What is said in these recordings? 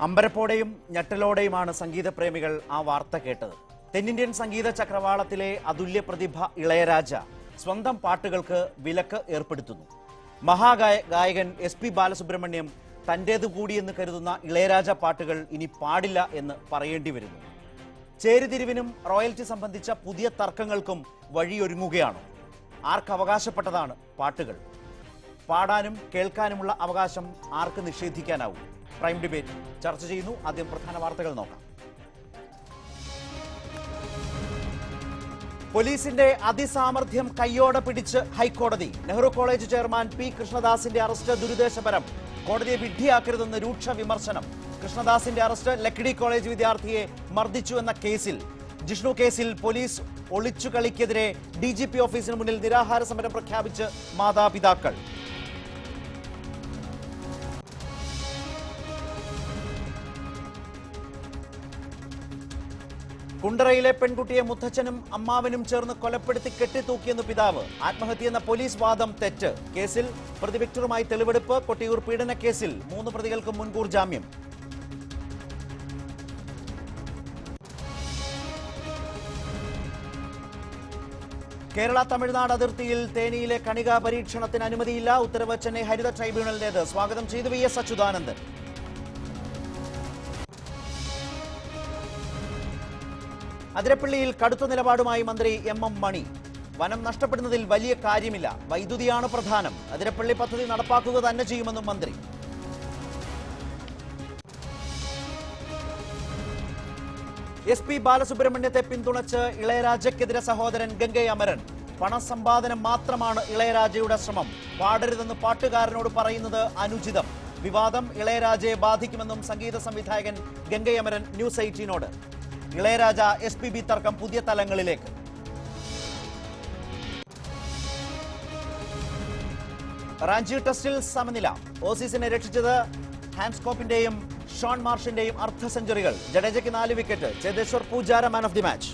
അമ്പരപ്പോടെയും ഞെട്ടലോടെയുമാണ് സംഗീതപ്രേമികൾ ആ വാർത്ത കേട്ടത്. തെന്നിന്ത്യൻ സംഗീത ചക്രവാളത്തിലെ അതുല്യ പ്രതിഭ ഇളയരാജ സ്വന്തം പാട്ടുകൾക്ക് വിലക്ക് ഏർപ്പെടുത്തുന്നു. മഹാഗായകൻ SP ബാലസുബ്രഹ്മണ്യം തൻ്റേതു കൂടിയെന്ന് കരുതുന്ന ഇളയരാജ പാട്ടുകൾ ഇനി പാടില്ല എന്ന് പറയേണ്ടി വരുന്നു. ചേരിതിരിവിനും റോയൽറ്റി സംബന്ധിച്ച പുതിയ തർക്കങ്ങൾക്കും വഴിയൊരുങ്ങുകയാണ്. ആർക്ക് അവകാശപ്പെട്ടതാണ് പാട്ടുകൾ? പാടാനും കേൾക്കാനുമുള്ള അവകാശം ആർക്ക് നിഷേധിക്കാനാവും? പ്രൈം ഡിബേറ്റ് ചർച്ച ചെയ്യുന്നു. ആദ്യം പ്രധാന വാർത്തകൾ നോക്കാം. പോലീസിന്റെ അതിസാമർഥ്യം കയ്യോടെ പിടിച്ച് ഹൈക്കോടതി. നെഹ്റു കോളേജ് ചെയർമാൻ P കൃഷ്ണദാസിന്റെ അറസ്റ്റ് ദുരുദ്ദേശപരം, കോടതിയെ വിഡ്ഢിയാക്കരുതെന്ന് രൂക്ഷ വിമർശനം. കൃഷ്ണദാസിന്റെ അറസ്റ്റ് ലക്കിടി കോളേജ് വിദ്യാർത്ഥിയെ മർദ്ദിച്ചു എന്ന കേസിൽ. ജിഷ്ണു കേസിൽ പോലീസ് ഒളിച്ചുകളിക്കെതിരെ DGP ഓഫീസിന് മുന്നിൽ നിരാഹാര സമരം പ്രഖ്യാപിച്ച് മാതാപിതാക്കൾ. കുണ്ടറയിലെ പെൺകുട്ടിയെ മുത്തച്ഛനും അമ്മാവനും ചേർന്ന് കൊലപ്പെടുത്തി കെട്ടിത്തൂക്കിയെന്ന് പിതാവ്. ആത്മഹത്യയെന്ന പോലീസ് വാദം തെറ്റ്. കേസിൽ പ്രതി വിക്ടറുമായി തെളിവെടുപ്പ്. കൊട്ടിയൂർ പീഡന കേസിൽ 3 പ്രതികൾക്ക് മുൻകൂർ ജാമ്യം. കേരള തമിഴ്നാട് അതിർത്തിയിൽ തേനിയിലെ കണിക പരീക്ഷണത്തിന് അനുമതിയില്ല. ഉത്തരവ് ചെന്നൈ ഹരിത ട്രൈബ്യൂണലിന്റേത്. സ്വാഗതം ചെയ്തു VS അച്യുതാനന്ദൻ. അതിരപ്പള്ളിയിൽ കടുത്ത നിലപാടുമായി മന്ത്രി MM മണി. വനം നഷ്ടപ്പെടുന്നതിൽ വലിയ കാര്യമില്ല, വൈദ്യുതിയാണ് പ്രധാനം. അതിരപ്പള്ളി പദ്ധതി നടപ്പാക്കുക തന്നെ ചെയ്യുമെന്നും മന്ത്രി. SP ബാലസുബ്രഹ്മണ്യത്തെ പിന്തുണച്ച് ഇളയരാജയ്ക്കെതിരെ സഹോദരൻ ഗംഗൈ അമരൻ. പണസമ്പാദനം മാത്രമാണ് ഇളയരാജയുടെ ശ്രമം. പാടരുതെന്ന് പാട്ടുകാരനോട് പറയുന്നത് അനുചിതം. വിവാദം ഇളയരാജയെ ബാധിക്കുമെന്നും സംഗീത സംവിധായകൻ ഗംഗൈ അമരൻ ന്യൂസ് 18നോട്. ഇളയരാജ SPB തർക്കം പുതിയ തലങ്ങളിലേക്ക്. റാഞ്ചി ടെസ്റ്റിൽ സമനില. ഓസീസിനെ രക്ഷിച്ചത് ഹാൻസ്കോപ്പിന്റെയും ഷോൺ മാർഷിന്റെയും അർദ്ധ സെഞ്ചുറികൾ. ജഡേജയ്ക്ക് 4 wicket. Cheteshwar Pujara man of the match.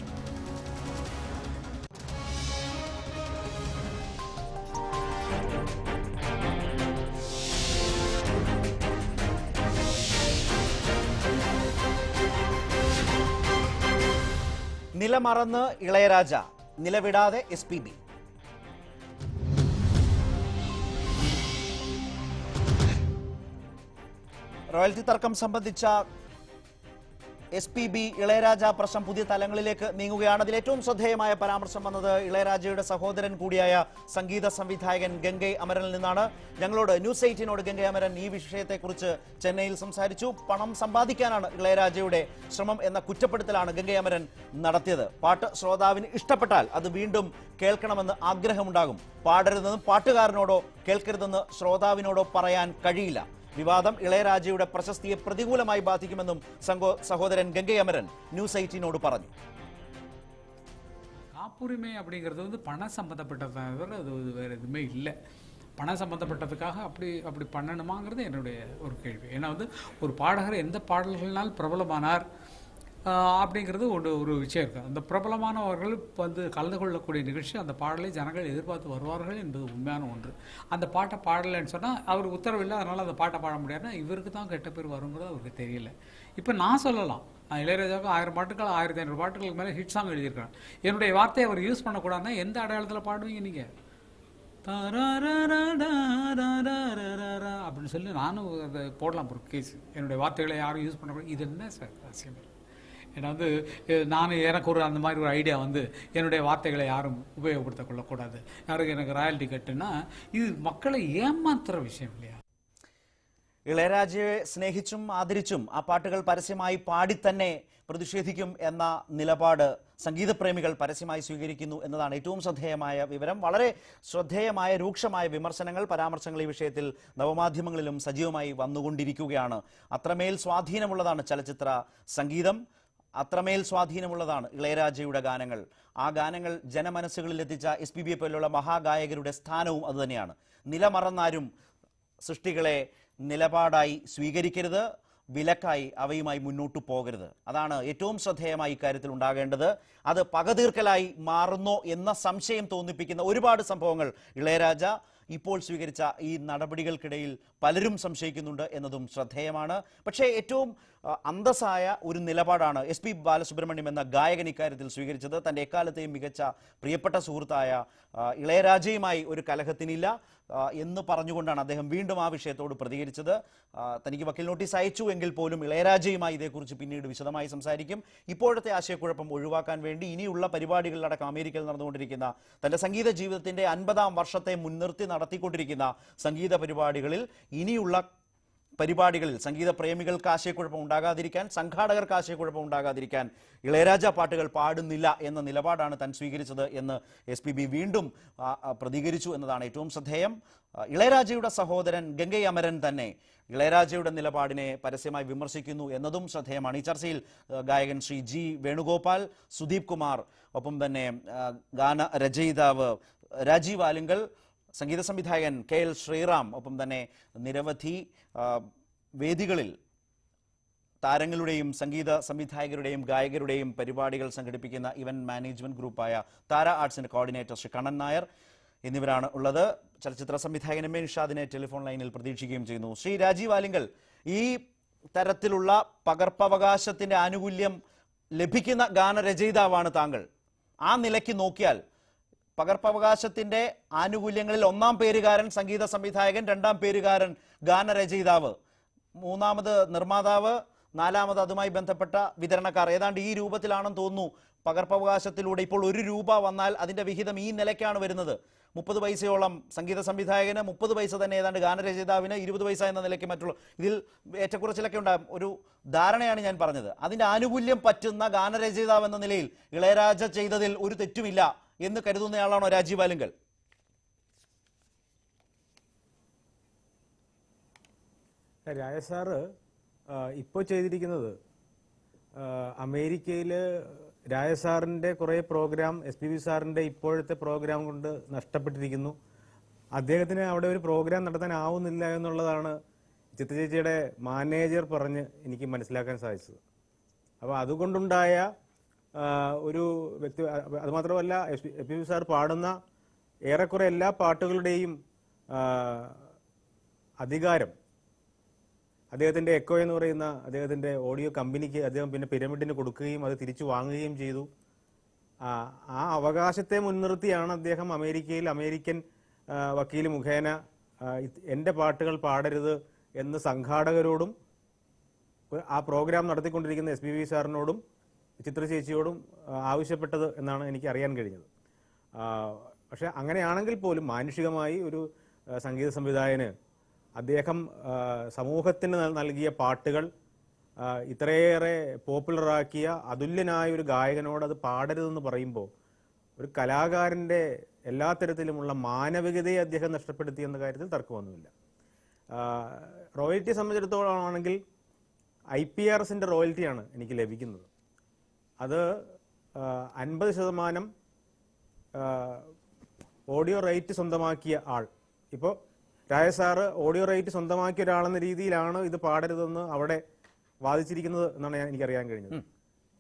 നിലമറന്ന് ഇളയരാജ, നിലവിടാതെ SPB. റോയൽറ്റി തർക്കം സംബന്ധിച്ച SPB ഇളയരാജ പ്രശ്നം പുതിയ തലങ്ങളിലേക്ക് നീങ്ങുകയാണ്. അതിൽ ഏറ്റവും ശ്രദ്ധേയമായ പരാമർശം വന്നത് ഇളയരാജയുടെ സഹോദരൻ കൂടിയായ സംഗീത സംവിധായകൻ ഗംഗൈ അമരനിൽ നിന്നാണ്. ഞങ്ങളോട് ന്യൂസ് 18നോട് ഗംഗൈ അമരൻ ഈ വിഷയത്തെക്കുറിച്ച് ചെന്നൈയിൽ സംസാരിച്ചു. പണം സമ്പാദിക്കാനാണ് ഇളയരാജയുടെ ശ്രമം എന്ന കുറ്റപ്പെടുത്തലാണ് ഗംഗൈ അമരൻ നടത്തിയത്. പാട്ട് ശ്രോതാവിന് ഇഷ്ടപ്പെട്ടാൽ അത് വീണ്ടും കേൾക്കണമെന്ന് ആഗ്രഹമുണ്ടാകും. പാടരുതെന്ന് പാട്ടുകാരനോടോ കേൾക്കരുതെന്ന് ശ്രോതാവിനോടോ പറയാൻ കഴിയില്ല. വിവാദം ഇളയരാജയുടെ പ്രശസ്തിയെ പ്രതികൂലമായി ബാധിക്കുമെന്നും സഹോദരൻ ഗംഗൈ അമരൻ ന്യൂസ് 18നോട് പറഞ്ഞു. காப்புரிமை அப்படிங்கிறது வந்து பணம் சம்மந்தப்பட்டதை தவிர அது வேறு எதுவுமே இல்லை. பணம் சம்மந்தப்பட்டதுக்காக அப்படி பண்ணணுமாங்கிறது என்னுடைய ஒரு கேள்வி. ஏன்னா வந்து ஒரு பாடகர் எந்த பாடல்கள்னால் பிரபலமானார் அப்படிங்கிறது ஒரு விஷயம் இருக்குது. அந்த பிரபலமானவர்கள் வந்து கலந்து கொள்ளக்கூடிய நிகழ்ச்சி, அந்த பாடலை ஜனங்கள் எதிர்பார்த்து வருவார்கள் என்பது உண்மையான ஒன்று. அந்த பாட்டை பாடலைன்னு சொன்னால் அவர் உத்தரவில்லை, அதனால் அந்த பாட்டை பாட முடியாதுன்னா இவருக்கு தான் கெட்ட பேர் வருங்கிறது அவருக்கு தெரியல. இப்போ நான் சொல்லலாம், நான் இளையராஜாவுக்கு 1000 பாட்டுகள் 1500 பாட்டுகளுக்கு மேலே ஹிட் சாங் எழுதியிருக்கிறேன். என்னுடைய வார்த்தையை அவர் யூஸ் பண்ணக்கூடாதுன்னா எந்த அடையாளத்தில் பாடுவீங்க நீங்கள்? அப்படின்னு சொல்லி நானும் அதை போடலாம் ஒரு கேஸ். என்னுடைய வார்த்தைகளை யாரும் யூஸ் பண்ணக்கூடாது. இது என்ன சார் அவசியம்? ஏன்னா வந்து எனக்கு அந்த மாதிரி ஒரு ஐடியா வந்து என்னுடைய வார்த்தைகளை யாரும் உபயோகப்படுத்த கொள்ளக்கூடாது, யாருக்கு எனக்கு ராயல்ட்டி கட்டுன்னா இது மக்களை ஏமாத்துற விஷயம் இல்லையா? ഇളയരാജയെ സ്നേഹിച്ചും ആദരിച്ചും ആ പാട്ടുകൾ പരസ്യമായി പാടിത്തന്നെ പ്രതിഷേധിക്കും എന്ന നിലപാട് സംഗീതപ്രേമികൾ പരസ്യമായി സ്വീകരിക്കുന്നു എന്നതാണ് ഏറ്റവും ശ്രദ്ധേയമായ വിവരം. വളരെ ശ്രദ്ധേയമായ രൂക്ഷമായ വിമർശനങ്ങൾ, പരാമർശങ്ങൾ ഈ വിഷയത്തിൽ നവമാധ്യമങ്ങളിലും സജീവമായി വന്നുകൊണ്ടിരിക്കുകയാണ്. അത്രമേൽ സ്വാധീനമുള്ളതാണ് ചലച്ചിത്ര സംഗീതം, അത്രമേൽ സ്വാധീനമുള്ളതാണ് ഇളയരാജയുടെ ഗാനങ്ങൾ. ആ ഗാനങ്ങൾ ജനമനസ്സുകളിൽ എത്തിച്ച SPBയെ പോലുള്ള മഹാഗായകരുടെ സ്ഥാനവും അതുതന്നെയാണ്. നിലമറന്നാരും സൃഷ്ടികളെ നിലപാടായി സ്വീകരിക്കരുത്, വിലക്കായി അവയുമായി മുന്നോട്ടു പോകരുത്. അതാണ് ഏറ്റവും ശ്രദ്ധേയമായി ഇക്കാര്യത്തിൽ ഉണ്ടാകേണ്ടത്. അത് പകതീർക്കലായി മാറുന്നോ എന്ന സംശയം തോന്നിപ്പിക്കുന്ന ഒരുപാട് സംഭവങ്ങൾ ഇളയരാജ ഇപ്പോൾ സ്വീകരിച്ച ഈ നടപടികൾക്കിടയിൽ പലരും സംശയിക്കുന്നുണ്ട് എന്നതും ശ്രദ്ധേയമാണ്. പക്ഷേ ഏറ്റവും അന്തസ്സായ ഒരു നിലപാടാണ് SP ബാലസുബ്രഹ്മണ്യം എന്ന ഗായകൻ ഇക്കാര്യത്തിൽ സ്വീകരിച്ചത്. തൻ്റെ എക്കാലത്തെയും മികച്ച പ്രിയപ്പെട്ട സുഹൃത്തായ ഇളയരാജയുമായി ഒരു കലഹത്തിനില്ല എന്ന് പറഞ്ഞുകൊണ്ടാണ് അദ്ദേഹം വീണ്ടും ആ വിഷയത്തോട് പ്രതികരിച്ചത്. തനിക്ക് വക്കീൽ നോട്ടീസ് അയച്ചു എങ്കിൽ പോലും ഇളയരാജയുമായി ഇതേക്കുറിച്ച് പിന്നീട് വിശദമായി സംസാരിക്കും. ഇപ്പോഴത്തെ ആശയക്കുഴപ്പം ഒഴിവാക്കാൻ വേണ്ടി ഇനിയുള്ള പരിപാടികളിലടക്കം അമേരിക്കയിൽ നടന്നുകൊണ്ടിരിക്കുന്ന തൻ്റെ സംഗീത ജീവിതത്തിൻ്റെ 50-ാം വർഷത്തെ മുൻനിർത്തി നടത്തിക്കൊണ്ടിരിക്കുന്ന സംഗീത പരിപാടികളിൽ സംഗീത പ്രേമികൾക്ക് ആശയക്കുഴപ്പം ഉണ്ടാകാതിരിക്കാൻ, സംഘാടകർക്ക് ആശയക്കുഴപ്പം ഉണ്ടാകാതിരിക്കാൻ ഇളയരാജ പാട്ടുകൾ പാടുന്നില്ല എന്ന നിലപാടാണ് താൻ സ്വീകരിച്ചത് എന്ന് SPB വീണ്ടും പ്രതികരിച്ചു എന്നതാണ് ഏറ്റവും ശ്രദ്ധേയം. ഇളയരാജയുടെ സഹോദരൻ ഗംഗൈ അമരൻ തന്നെ ഇളയരാജയുടെ നിലപാടിനെ പരസ്യമായി വിമർശിക്കുന്നു എന്നതും ശ്രദ്ധേയമാണ്. ഈ ചർച്ചയിൽ ഗായകൻ ശ്രീ G വേണുഗോപാൽ, സുദീപ് കുമാർ, ഒപ്പം തന്നെ ഗാന രചയിതാവ് രാജീവ് ആലുങ്കൽ, സംഗീത സംവിധായകൻ KL ശ്രീറാം, ഒപ്പം തന്നെ നിരവധി വേദികളിൽ താരങ്ങളുടെയും സംഗീത സംവിധായകരുടെയും ഗായകരുടെയും പരിപാടികൾ സംഘടിപ്പിക്കുന്ന ഇവന്റ് മാനേജ്മെന്റ് ഗ്രൂപ്പായ താര ആർട്സിന്റെ കോർഡിനേറ്റർ ശ്രീ കണ്ണൻ നായർ എന്നിവരാണ് ഉള്ളത്. ചലച്ചിത്ര സംവിധായകൻ MA നിഷാദിനെ ടെലിഫോൺ ലൈനിൽ പ്രതീക്ഷിക്കുകയും ചെയ്യുന്നു. ശ്രീ രാജീവ് ആലിങ്കൽ, ഈ തരത്തിലുള്ള പകർപ്പവകാശത്തിന്റെ ആനുകൂല്യം ലഭിക്കുന്ന ഗാനരചയിതാവാണ് താങ്കൾ. ആ നിലയ്ക്ക് നോക്കിയാൽ പകർപ്പവകാശത്തിന്റെ ആനുകൂല്യങ്ങളിൽ 1-ാം പേരുകാരൻ സംഗീത സംവിധായകൻ, 2-ാം പേരുകാരൻ ഗാനരചയിതാവ്, 3-ാമത് നിർമ്മാതാവ്, 4-ാമത് അതുമായി ബന്ധപ്പെട്ട വിതരണക്കാർ, ഏതാണ്ട് ഈ രൂപത്തിലാണെന്ന് തോന്നുന്നു. പകർപ്പവകാശത്തിലൂടെ ഇപ്പോൾ 1 രൂപ വന്നാൽ അതിന്റെ വിഹിതം ഈ നിലയ്ക്കാണ് വരുന്നത്. 30 പൈസയോളം സംഗീത സംവിധായകന്, 30 പൈസ തന്നെ ഏതാണ്ട് ഗാനരചയിതാവിന്, 20 പൈസ എന്ന നിലയ്ക്ക് മറ്റുള്ള, ഇതിൽ ഏറ്റക്കുറച്ചിലൊക്കെ ഉണ്ടാകും. ഒരു ധാരണയാണ് ഞാൻ പറഞ്ഞത്. അതിന്റെ ആനുകൂല്യം പറ്റുന്ന ഗാനരചയിതാവ് എന്ന നിലയിൽ ഇളയരാജ ചെയ്തതിൽ ഒരു തെറ്റുമില്ല എന്ന് കരുതുന്നയാളാണോ രാജീവ് ആലുങ്കൽ? രാജ സാറ് ഇപ്പോൾ ചെയ്തിരിക്കുന്നത് അമേരിക്കയിൽ രാജ സാറിൻ്റെ കുറേ പ്രോഗ്രാം SPB സാറിൻ്റെ ഇപ്പോഴത്തെ പ്രോഗ്രാം കൊണ്ട് നഷ്ടപ്പെട്ടിരിക്കുന്നു. അദ്ദേഹത്തിന് അവിടെ ഒരു പ്രോഗ്രാം നടത്താനാവുന്നില്ല എന്നുള്ളതാണ് ചിത്രചേച്ചിയുടെ മാനേജർ പറഞ്ഞ് എനിക്ക് മനസ്സിലാക്കാൻ സാധിച്ചത്. അപ്പോൾ അതുകൊണ്ടുണ്ടായ ഒരു വ്യക്തി, അതുമാത്രമല്ല SPB സാർ പാടുന്ന ഏറെക്കുറെ എല്ലാ പാട്ടുകളുടെയും അധികാരം അദ്ദേഹത്തിൻ്റെ എക്കോ എന്ന് പറയുന്ന അദ്ദേഹത്തിൻ്റെ ഓഡിയോ കമ്പനിക്ക് അദ്ദേഹം പിന്നെ പിരമിഡിന് കൊടുക്കുകയും അത് തിരിച്ചു വാങ്ങുകയും ചെയ്തു. ആ അവകാശത്തെ മുൻനിർത്തിയാണ് അദ്ദേഹം അമേരിക്കയിൽ അമേരിക്കൻ വക്കീൽ മുഖേന എൻ്റെ പാട്ടുകൾ പാടരുത് എന്ന് സംഘാടകരോടും ആ പ്രോഗ്രാം നടത്തിക്കൊണ്ടിരിക്കുന്ന SPB സാറിനോടും ചിത്ര ചേച്ചിയോടും ആവശ്യപ്പെട്ടത് എന്നാണ് എനിക്ക് അറിയാൻ കഴിഞ്ഞത്. പക്ഷെ അങ്ങനെയാണെങ്കിൽ പോലും മാനുഷികമായി ഒരു സംഗീത സംവിധായകന് അദ്ദേഹം സമൂഹത്തിന് നൽകിയ പാട്ടുകൾ ഇത്രയേറെ പോപ്പുലറാക്കിയ അതുല്യനായ ഒരു ഗായകനോട് അത് പാടരുതെന്ന് പറയുമ്പോൾ ഒരു കലാകാരൻ്റെ എല്ലാ തരത്തിലുമുള്ള മാനവികതയെ അദ്ദേഹം നഷ്ടപ്പെടുത്തി എന്ന കാര്യത്തിൽ തർക്കമൊന്നുമില്ല. റോയൽറ്റി സംബന്ധിച്ചിടത്തോളം ആണെങ്കിൽ IPRSന്റെ റോയൽറ്റിയാണ് എനിക്ക് ലഭിക്കുന്നത്. അത് 50% ഓഡിയോ റൈറ്റ് സ്വന്തമാക്കിയ ആൾ. ഇപ്പോൾ രാജ സാറ് ഓഡിയോ റൈറ്റ് സ്വന്തമാക്കിയ ഒരാളെന്ന രീതിയിലാണ് ഇത് പാടരുതെന്ന് അവിടെ വാദിച്ചിരിക്കുന്നത് എന്നാണ് എനിക്കറിയാൻ കഴിഞ്ഞത്.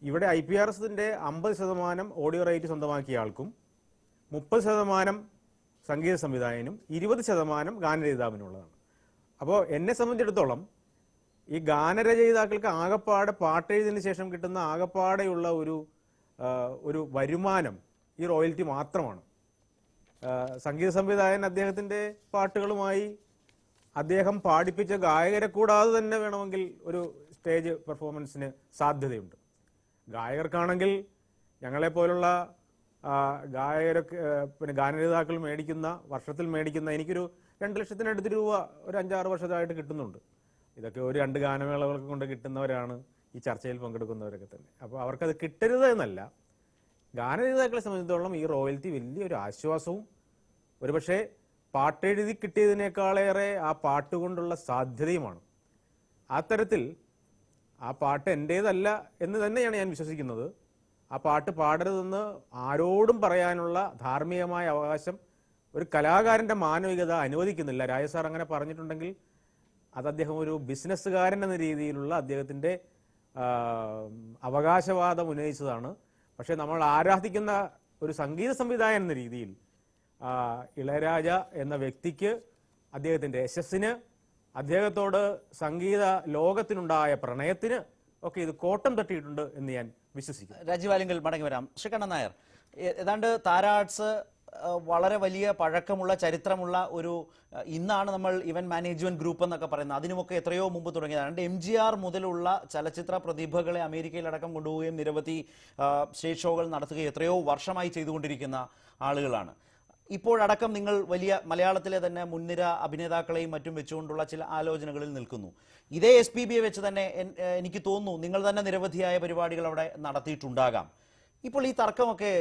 ഇവിടെ IPRSന്റെ 50% ഓഡിയോ റൈറ്റ് സ്വന്തമാക്കിയ ആൾക്കും 30% സംഗീത സംവിധായകനും 20% ഗാനരചയിതാവിനുള്ളതാണ്. അപ്പോൾ എന്നെ സംബന്ധിച്ചിടത്തോളം ഈ ഗാനരചയിതാക്കൾക്ക് ആകപ്പാടെ പാട്ടെഴുതിന് ശേഷം കിട്ടുന്ന ആകപ്പാടെയുള്ള ഒരു വരുമാനം ഈ റോയൽറ്റി മാത്രമാണ്. സംഗീത സംവിധായകൻ അദ്ദേഹത്തിൻ്റെ പാട്ടുകളുമായി അദ്ദേഹം പാടിപ്പിച്ച ഗായകരെ കൂടാതെ തന്നെ വേണമെങ്കിൽ ഒരു സ്റ്റേജ് പെർഫോമൻസിന് സാധ്യതയുണ്ട്. ഗായകർക്കാണെങ്കിൽ ഞങ്ങളെപ്പോലുള്ള ഗായകരൊക്കെ പിന്നെ ഗാനരചയിതാക്കൾ വർഷത്തിൽ മേടിക്കുന്ന എനിക്കൊരു 2 ലക്ഷത്തിനടുത്ത് രൂപ ഒരു 5-6 വർഷമായിട്ട് കിട്ടുന്നുണ്ട്. ഇതൊക്കെ ഒരു 2 ഗാനമേളകൾക്ക് കൊണ്ട് കിട്ടുന്നവരാണ് ഈ ചർച്ചയിൽ പങ്കെടുക്കുന്നവരൊക്കെ തന്നെ. അപ്പോൾ അവർക്കത് കിട്ടരുത് എന്നല്ല, ഗാനരചയിതാക്കളെ സംബന്ധിച്ചിടത്തോളം ഈ റോയൽറ്റി വലിയൊരു ആശ്വാസവും ഒരുപക്ഷെ പാട്ടെഴുതി കിട്ടിയതിനേക്കാളേറെ ആ പാട്ടുകൊണ്ടുള്ള സാധ്യതയുമാണ്. ആ തരത്തിൽ ആ പാട്ട് എൻ്റേതല്ല എന്ന് തന്നെയാണ് ഞാൻ വിശ്വസിക്കുന്നത്. ആ പാട്ട് പാടരുതെന്ന് ആരോടും പറയാനുള്ള ധാർമ്മികമായ അവകാശം ഒരു കലാകാരൻ്റെ മാനവികത അനുവദിക്കുന്നില്ല. രാജ സാർ അങ്ങനെ പറഞ്ഞിട്ടുണ്ടെങ്കിൽ അത് അദ്ദേഹം ഒരു ബിസിനസ്സുകാരൻ എന്ന രീതിയിലുള്ള അദ്ദേഹത്തിൻ്റെ അവകാശവാദം ഉന്നയിച്ചതാണ്. പക്ഷേ നമ്മൾ ആരാധിക്കുന്ന ഒരു സംഗീത സംവിധായകൻ എന്ന രീതിയിൽ ഇളയരാജ എന്ന വ്യക്തിക്ക്, അദ്ദേഹത്തിൻ്റെ യശസ്സിന്, അദ്ദേഹത്തോട് സംഗീത ലോകത്തിനുണ്ടായ പ്രണയത്തിന് ഒക്കെ ഇത് കോട്ടം തട്ടിയിട്ടുണ്ട് എന്ന് ഞാൻ വിശ്വസിക്കുന്നു. രാജീവാലിങ്കൽ മടങ്ങി വരാം. ശ്രീകണ്ഠൻ നായർ, ഏതാണ്ട് താര ആർട്സ് വളരെ വലിയ പഴക്കമുള്ള ചരിത്രമുള്ള ഒരു, ഇന്നാണ് നമ്മൾ ഇവന്റ് മാനേജ്മെന്റ് ഗ്രൂപ്പ് എന്നൊക്കെ പറയുന്നത്, അതിനുമൊക്കെ എത്രയോ മുമ്പ് തുടങ്ങിയതാണ്. MGR മുതലുള്ള ചലച്ചിത്ര പ്രതിഭകളെ അമേരിക്കയിലടക്കം കൊണ്ടുപോവുകയും നിരവധി സ്റ്റേജ് ഷോകൾ നടത്തുകയും എത്രയോ വർഷമായി ചെയ്തുകൊണ്ടിരിക്കുന്ന ആളുകളാണ്. ഇപ്പോഴടക്കം നിങ്ങൾ വലിയ മലയാളത്തിലെ തന്നെ മുൻനിര അഭിനേതാക്കളെയും മറ്റും വെച്ചുകൊണ്ടുള്ള ചില ആലോചനകളിൽ നിൽക്കുന്നു. ഇതേ SPBയെ വെച്ച് തന്നെ എനിക്ക് തോന്നുന്നു നിങ്ങൾ തന്നെ നിരവധിയായ പരിപാടികൾ അവിടെ നടത്തിയിട്ടുണ്ടാകാം. ഇപ്പോൾ ഈ തർക്കമൊക്കെ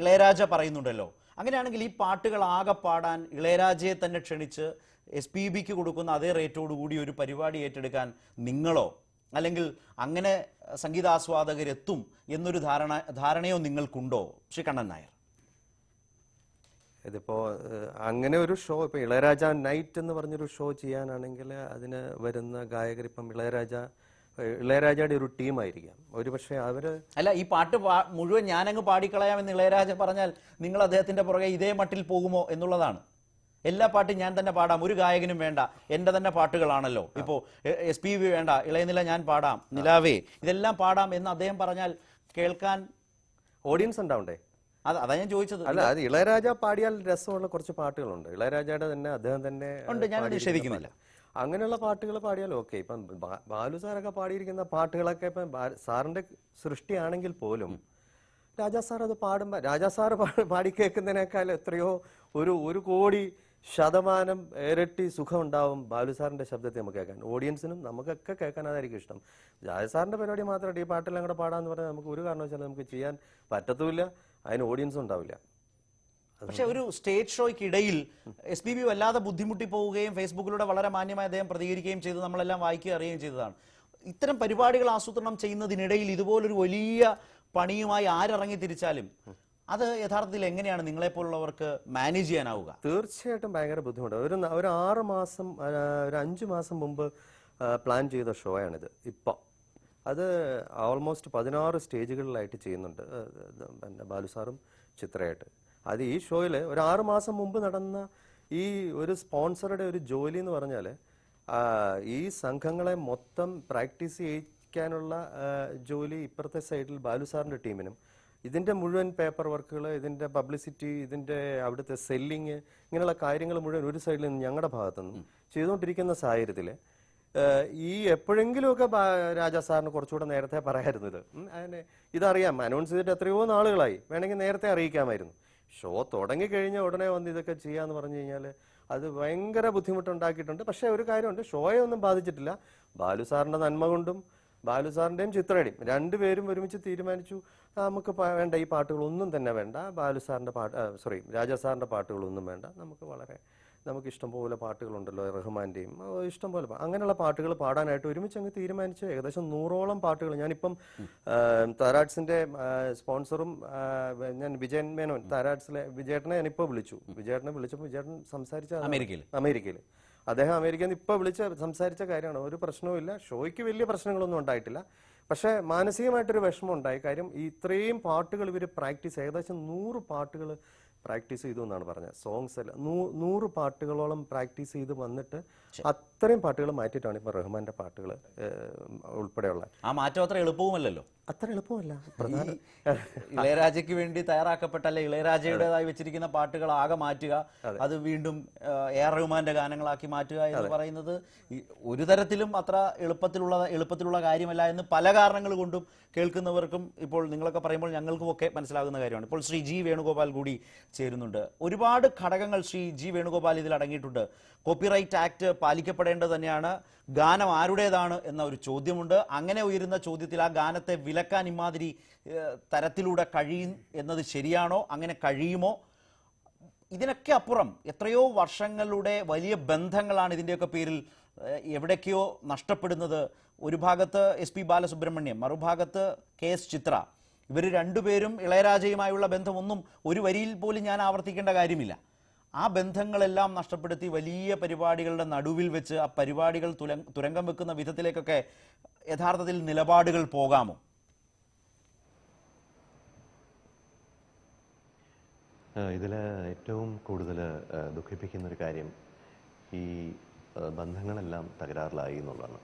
ഇളയരാജ പറയുന്നുണ്ടല്ലോ. അങ്ങനെയാണെങ്കിൽ ഈ പാട്ടുകൾ ആകെ പാടാൻ ഇളയരാജയെ തന്നെ ക്ഷണിച്ച് SPBക്ക് കൊടുക്കുന്ന അതേ റേറ്റോടുകൂടി ഒരു പരിപാടി ഏറ്റെടുക്കാൻ നിങ്ങളോ അല്ലെങ്കിൽ അങ്ങനെ സംഗീതാസ്വാദകരെത്തും എന്നൊരു ധാരണയോ നിങ്ങൾക്കുണ്ടോ ശ്രീകണ്ഠൻ നായർ? ഇതിപ്പോൾ അങ്ങനെ ഒരു ഷോ, ഇപ്പോൾ ഇളയരാജ നൈറ്റ് എന്ന് പറഞ്ഞൊരു ഷോ ചെയ്യാനാണെങ്കിൽ അതിന് വരുന്ന ഗായകർ ഇപ്പം ഇളയരാജയുടെ ഒരു ടീമായിരിക്കാം. ഒരുപക്ഷെ അവര് അല്ല, ഈ പാട്ട് മുഴുവൻ ഞാനങ്ങ് പാടിക്കളയാമെന്ന് ഇളയരാജ പറഞ്ഞാൽ നിങ്ങൾ അദ്ദേഹത്തിന്റെ പുറകെ ഇതേ മട്ടിൽ പോകുമോ എന്നുള്ളതാണ്. എല്ലാ പാട്ടും ഞാൻ തന്നെ പാടാം, ഒരു ഗായകനും വേണ്ട, എന്റെ തന്നെ പാട്ടുകളാണല്ലോ. ഇപ്പോ SPB വേണ്ട, ഇളയനില ഞാൻ പാടാം, നിലാവേ ഇതെല്ലാം പാടാം എന്ന് അദ്ദേഹം പറഞ്ഞാൽ കേൾക്കാൻ ഓഡിയൻസ് ഉണ്ടാവണ്ടേ? അതാ ഞാൻ ചോദിച്ചത്. അല്ല, അത് ഇളയരാജ പാടിയാൽ രസമുള്ള കുറച്ച് പാട്ടുകളുണ്ട്. ഇളയരാജയുടെ തന്നെ അദ്ദേഹം തന്നെ ഉണ്ട്, ഞാൻ നിഷേധിക്കുന്നില്ല. അങ്ങനെയുള്ള പാട്ടുകൾ പാടിയാൽ ഓക്കെ. ഇപ്പം ബാലു സാറൊക്കെ പാടിയിരിക്കുന്ന പാട്ടുകളൊക്കെ ഇപ്പം സാറിന്റെ സൃഷ്ടിയാണെങ്കിൽ പോലും രാജാ സാർ അത് പാടുമ്പോൾ രാജാ സാർ പാടി കേൾക്കുന്നതിനേക്കാൾ എത്രയോ ഒരു കോടി ശതമാനം ഇരട്ടി സുഖം ഉണ്ടാവും ബാലു സാറിന്റെ ശബ്ദത്തെ നമുക്ക് കേൾക്കാൻ. ഓഡിയൻസിനും നമുക്കൊക്കെ കേൾക്കാൻ അതായിരിക്കും ഇഷ്ടം. രാജാ സാറിന്റെ പരിപാടി മാത്രമായിട്ട് ഈ പാട്ടെല്ലാം കൂടെ പാടാന്ന് പറഞ്ഞാൽ നമുക്ക് ഒരു കാരണവശാലും നമുക്ക് ചെയ്യാൻ പറ്റത്തുമില്ല, അതിന് ഓഡിയൻസും ഉണ്ടാവില്ല. പക്ഷെ ഒരു സ്റ്റേജ് ഷോയ്ക്കിടയിൽ SPB വല്ലാതെ ബുദ്ധിമുട്ടി പോവുകയും ഫേസ്ബുക്കിലൂടെ വളരെ മാന്യമായി അദ്ദേഹം പ്രതികരിക്കുകയും ചെയ്ത് നമ്മളെല്ലാം വായിക്കുകയും അറിയുകയും ചെയ്തതാണ്. ഇത്തരം പരിപാടികൾ ആസൂത്രണം ചെയ്യുന്നതിനിടയിൽ ഇതുപോലൊരു വലിയ പണിയുമായി ആരിറങ്ങി തിരിച്ചാലും അത് യഥാർത്ഥത്തിൽ എങ്ങനെയാണ് നിങ്ങളെപ്പോലുള്ളവർക്ക് മാനേജ് ചെയ്യാനാവുക? തീർച്ചയായിട്ടും ഭയങ്കര ബുദ്ധിമുട്ടാണ്. ഒരു 6 മാസം ഒരു 5 മാസം മുമ്പ് പ്ലാൻ ചെയ്ത ഷോയാണിത്. ഇപ്പം അത് ഓൾമോസ്റ്റ് 16 സ്റ്റേജുകളിലായിട്ട് ചെയ്യുന്നുണ്ട് പിന്നെ ബാലു സാറും ചിത്രയായിട്ട്. അത് ഈ ഷോയിൽ ഒരു 6 മാസം മുമ്പ് നടന്ന ഈ ഒരു സ്പോൺസറുടെ ഒരു ജോലി എന്ന് പറഞ്ഞാൽ ഈ സംഘങ്ങളെ മൊത്തം പ്രാക്ടീസ് ചെയ്യിക്കാനുള്ള ജോലി ഇപ്പുറത്തെ സൈഡിൽ ബാലു സാറിന്റെ ടീമിനും, ഇതിന്റെ മുഴുവൻ പേപ്പർ വർക്കുകൾ, ഇതിന്റെ പബ്ലിസിറ്റി, ഇതിന്റെ അവിടുത്തെ സെല്ലിങ്, ഇങ്ങനെയുള്ള കാര്യങ്ങൾ മുഴുവൻ ഒരു സൈഡിൽ നിന്ന് ഞങ്ങളുടെ ഭാഗത്തുനിന്നും ചെയ്തുകൊണ്ടിരിക്കുന്ന സാഹചര്യത്തിൽ ഈ എപ്പോഴെങ്കിലുമൊക്കെ രാജാ സാറിന് കുറച്ചുകൂടെ നേരത്തെ പറയായിരുന്നു ഇത്. അതിനെ ഇതറിയാം, അനൗൺസ് ചെയ്തിട്ട് എത്രയോ നാളുകളായി, വേണമെങ്കിൽ നേരത്തെ അറിയിക്കാമായിരുന്നു. ഷോ തുടങ്ങിക്കഴിഞ്ഞ ഉടനെ വന്ന് ഇതൊക്കെ ചെയ്യാന്ന് പറഞ്ഞു കഴിഞ്ഞാൽ അത് ഭയങ്കര ബുദ്ധിമുട്ടുണ്ടാക്കിയിട്ടുണ്ട്. പക്ഷേ ഒരു കാര്യമുണ്ട്, ഷോയെ ഒന്നും ബാധിച്ചിട്ടില്ല. ബാലു സാറിന്റെ നന്മ കൊണ്ടും ബാലു സാറിന്റെയും ചിത്രയുടെയും രണ്ടുപേരും ഒരുമിച്ച് തീരുമാനിച്ചു നമുക്ക് വേണ്ട, ഈ പാട്ടുകളൊന്നും തന്നെ വേണ്ട, ബാലു സാറിന്റെ രാജാ സാറിന്റെ പാട്ടുകളൊന്നും വേണ്ട, നമുക്ക് ഇഷ്ടംപോലെ പാട്ടുകളുണ്ടല്ലോ, റഹ്മാന്റെയും ഇഷ്ടംപോലെ അങ്ങനെയുള്ള പാട്ടുകൾ പാടാനായിട്ട് ഒരുമിച്ച് അങ്ങ് തീരുമാനിച്ച് ഏകദേശം 100ഓളം പാട്ടുകൾ. ഞാനിപ്പം താരാട്സിന്റെ സ്പോൺസറും ഞാൻ വിജയൻ മേനോൻ, താരാട്സിലെ വിജയേട്ടനെ ഞാനിപ്പോൾ വിജയേട്ടനെ വിളിച്ചപ്പോൾ വിജയേട്ടൻ സംസാരിച്ച അമേരിക്കയിൽ അദ്ദേഹം അമേരിക്കയിൽ നിന്ന് ഇപ്പോൾ സംസാരിച്ച കാര്യമാണ്. ഒരു പ്രശ്നവും ഇല്ല, ഷോയ്ക്ക് വലിയ പ്രശ്നങ്ങളൊന്നും ഉണ്ടായിട്ടില്ല. പക്ഷേ മാനസികമായിട്ടൊരു വിഷമം ഉണ്ടായി. കാര്യം ഇത്രയും പാട്ടുകൾ ഇവർ ഏകദേശം 100 പാട്ടുകൾ പ്രാക്ടീസ് ചെയ്തു എന്നാണ് പറഞ്ഞത്. സോങ്സ് അല്ല, 100 പാട്ടുകളോളം പ്രാക്ടീസ് ചെയ്ത് വന്നിട്ട് അത്രയും പാട്ടുകൾ മാറ്റിയിട്ടാണ് ഇപ്പൊ റഹ്മാന്റെ പാട്ടുകൾ ഉൾപ്പെടെയുള്ള. ആ മാറ്റം അത്ര എളുപ്പവുമല്ലല്ലോ. അത്ര എളുപ്പമല്ല. ഇളയരാജയ്ക്ക് വേണ്ടി തയ്യാറാക്കപ്പെട്ട ഇളയരാജയുടേതായി വെച്ചിരിക്കുന്ന പാട്ടുകൾ ആകെ മാറ്റുക, അത് വീണ്ടും AR റഹ്മാന്റെ ഗാനങ്ങളാക്കി മാറ്റുക എന്ന് പറയുന്നത് ഒരു തരത്തിലും അത്ര എളുപ്പത്തിലുള്ള കാര്യമല്ല എന്ന് പല കാരണങ്ങൾ കൊണ്ടും കേൾക്കുന്നവർക്കും ഇപ്പോൾ നിങ്ങളൊക്കെ പറയുമ്പോൾ ഞങ്ങൾക്കും ഒക്കെ മനസ്സിലാകുന്ന കാര്യമാണ്. ഇപ്പോൾ ശ്രീ G വേണുഗോപാൽ കൂടി ചേരുന്നുണ്ട്. ഒരുപാട് ഘടകങ്ങൾ ശ്രീ G വേണുഗോപാൽ ഇതിൽ അടങ്ങിയിട്ടുണ്ട്. കോപ്പിറൈറ്റ് ആക്ട് പാലിക്കപ്പെടേണ്ടത് തന്നെയാണ്. ഗാനം ആരുടേതാണ് എന്ന ഒരു ചോദ്യമുണ്ട്. അങ്ങനെ ഉയരുന്ന ചോദ്യത്തിൽ ആ ഗാനത്തെ വിലക്കാൻ ഇമാതിരി തരത്തിലൂടെ കഴിയും എന്നത് ശരിയാണോ? അങ്ങനെ കഴിയുമോ? ഇതിനൊക്കെ അപ്പുറം എത്രയോ വർഷങ്ങളുടെ വലിയ ബന്ധങ്ങളാണ് ഇതിൻ്റെയൊക്കെ പേരിൽ എവിടേക്കോ നഷ്ടപ്പെടുന്നത്. ഒരു ഭാഗത്ത് SP ബാലസുബ്രഹ്മണ്യം, മറുഭാഗത്ത് KS ചിത്ര. ഇവർ രണ്ടുപേരും ഇളയരാജയുമായുള്ള ബന്ധമൊന്നും ഒരു വരിയിൽ പോലും ഞാൻ ആവർത്തിക്കേണ്ട കാര്യമില്ല. ആ ബന്ധങ്ങളെല്ലാം നഷ്ടപ്പെടുത്തി വലിയ പരിപാടികളുടെ നടുവിൽ വെച്ച് ആ പരിപാടികൾ തുരങ്കം വെക്കുന്ന വിധത്തിലേക്കൊക്കെ യഥാർത്ഥത്തിൽ നിലപാടുകൾ പോകാമോ? ഇതിൽ ഏറ്റവും കൂടുതൽ ദുഃഖിപ്പിക്കുന്ന ഒരു കാര്യം ഈ ബന്ധങ്ങളെല്ലാം തകരാറിലായി എന്നുള്ളതാണ്.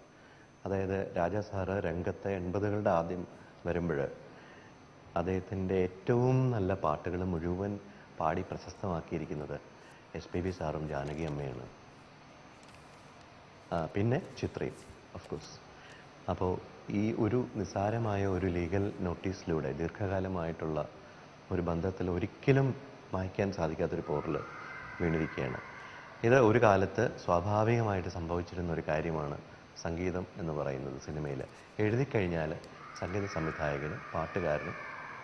അതായത് രാജാ സാറ് രംഗത്തെ 80കളുടെ ആദ്യം വരുമ്പോൾ അദ്ദേഹത്തിൻ്റെ ഏറ്റവും നല്ല പാട്ടുകൾ മുഴുവൻ പാടി പ്രശസ്തമാക്കിയിരിക്കുന്നത് SPB സാറും ജാനകി അമ്മയാണ്, പിന്നെ ചിത്രയും ഓഫ് കോഴ്സ്. അപ്പോൾ ഈ ഒരു നിസ്സാരമായ ഒരു ലീഗൽ നോട്ടീസിലൂടെ ദീർഘകാലമായിട്ടുള്ള ഒരു ബന്ധത്തിൽ ഒരിക്കലും മായ്ക്കാൻ സാധിക്കാത്തൊരു പോറിൽ വീണിരിക്കുകയാണ്. ഇത് ഒരു കാലത്ത് സ്വാഭാവികമായിട്ട് സംഭവിച്ചിരുന്ന ഒരു കാര്യമാണ് സംഗീതം എന്ന് പറയുന്നത്. സിനിമയിൽ എഴുതിക്കഴിഞ്ഞാൽ സംഗീത സംവിധായകനും പാട്ടുകാരനും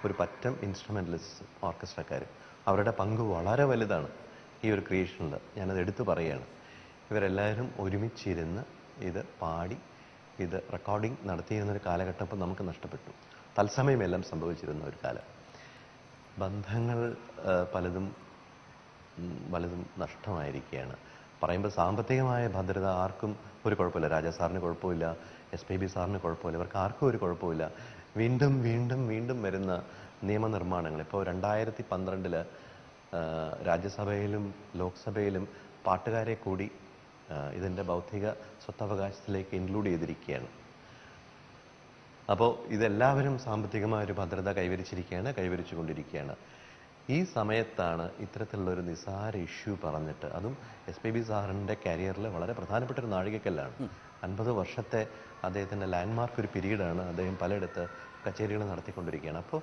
ഒരു പറ്റം ഇൻസ്ട്രുമെൻ്റലിസ്റ്റ് ഓർക്കസ്ട്രക്കാരും അവരുടെ പങ്ക് വളരെ വലുതാണ് ഈ ഒരു ക്രിയേഷനിൽ. ഞാനത് എടുത്തു പറയുകയാണ്. ഇവരെല്ലാവരും ഒരുമിച്ചിരുന്ന് ഇത് പാടി ഇത് റെക്കോർഡിംഗ് നടത്തിയിരുന്നൊരു കാലഘട്ടം ഇപ്പോൾ നമുക്ക് നഷ്ടപ്പെട്ടു. തത്സമയമെല്ലാം സംഭവിച്ചിരുന്ന ഒരു കാലം. ബന്ധങ്ങൾ പലതും നഷ്ടമായിരിക്കുകയാണ്. പറയുമ്പോൾ സാമ്പത്തികമായ ഭദ്രത ആർക്കും ഒരു കുഴപ്പമില്ല. രാജാ സാറിന് കുഴപ്പമില്ല, SPB സാറിന് കുഴപ്പമില്ല, ഇവർക്ക് ആർക്കും ഒരു കുഴപ്പമില്ല. വീണ്ടും വീണ്ടും വീണ്ടും വരുന്ന നിയമനിർമ്മാണങ്ങൾ. ഇപ്പോൾ 2012 രാജ്യസഭയിലും ലോക്സഭയിലും പാട്ടുകാരെ കൂടി ഇതിൻ്റെ ബൗദ്ധിക സ്വത്തവകാശത്തിലേക്ക് ഇൻക്ലൂഡ് ചെയ്തിരിക്കുകയാണ്. അപ്പോൾ ഇതെല്ലാവരും സാമ്പത്തികമായൊരു ഭദ്രത കൈവരിച്ചുകൊണ്ടിരിക്കുകയാണ്. ഈ സമയത്താണ് ഇത്തരത്തിലുള്ളൊരു നിസ്സാര ഇഷ്യൂ പറഞ്ഞിട്ട്, അതും SPB സാറിൻ്റെ കരിയറിൽ വളരെ പ്രധാനപ്പെട്ട ഒരു നാഴികക്കല്ലാണ്. 50 വർഷത്തെ അദ്ദേഹത്തിൻ്റെ ലാൻഡ്മാർക്ക് ഒരു പീരീഡാണ്. അദ്ദേഹം പലയിടത്ത് കച്ചേരികൾ നടത്തിക്കൊണ്ടിരിക്കുകയാണ്. അപ്പോൾ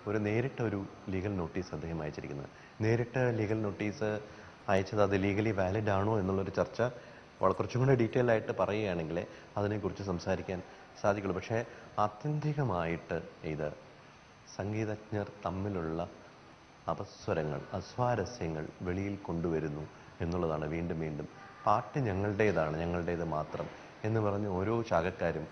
ഒരു നേരിട്ടൊരു ലീഗൽ നോട്ടീസ് അദ്ദേഹം അയച്ചിരിക്കുന്നത്. നേരിട്ട് ലീഗൽ നോട്ടീസ് അയച്ചത് അത് ലീഗലി വാലിഡ് ആണോ എന്നുള്ളൊരു ചർച്ച കുറച്ചും കൂടെ ഡീറ്റെയിൽ ആയിട്ട് പറയുകയാണെങ്കിൽ അതിനെക്കുറിച്ച് സംസാരിക്കാൻ സാധിക്കുള്ളൂ. പക്ഷേ ആത്യന്തികമായിട്ട് ഇത് സംഗീതജ്ഞർ തമ്മിലുള്ള അപസ്വരങ്ങൾ, അസ്വാരസ്യങ്ങൾ വെളിയിൽ കൊണ്ടുവരുന്നു എന്നുള്ളതാണ്. വീണ്ടും വീണ്ടും പാട്ട് ഞങ്ങളുടേത് മാത്രം എന്ന് പറഞ്ഞ് ഓരോ ശാഖക്കാരും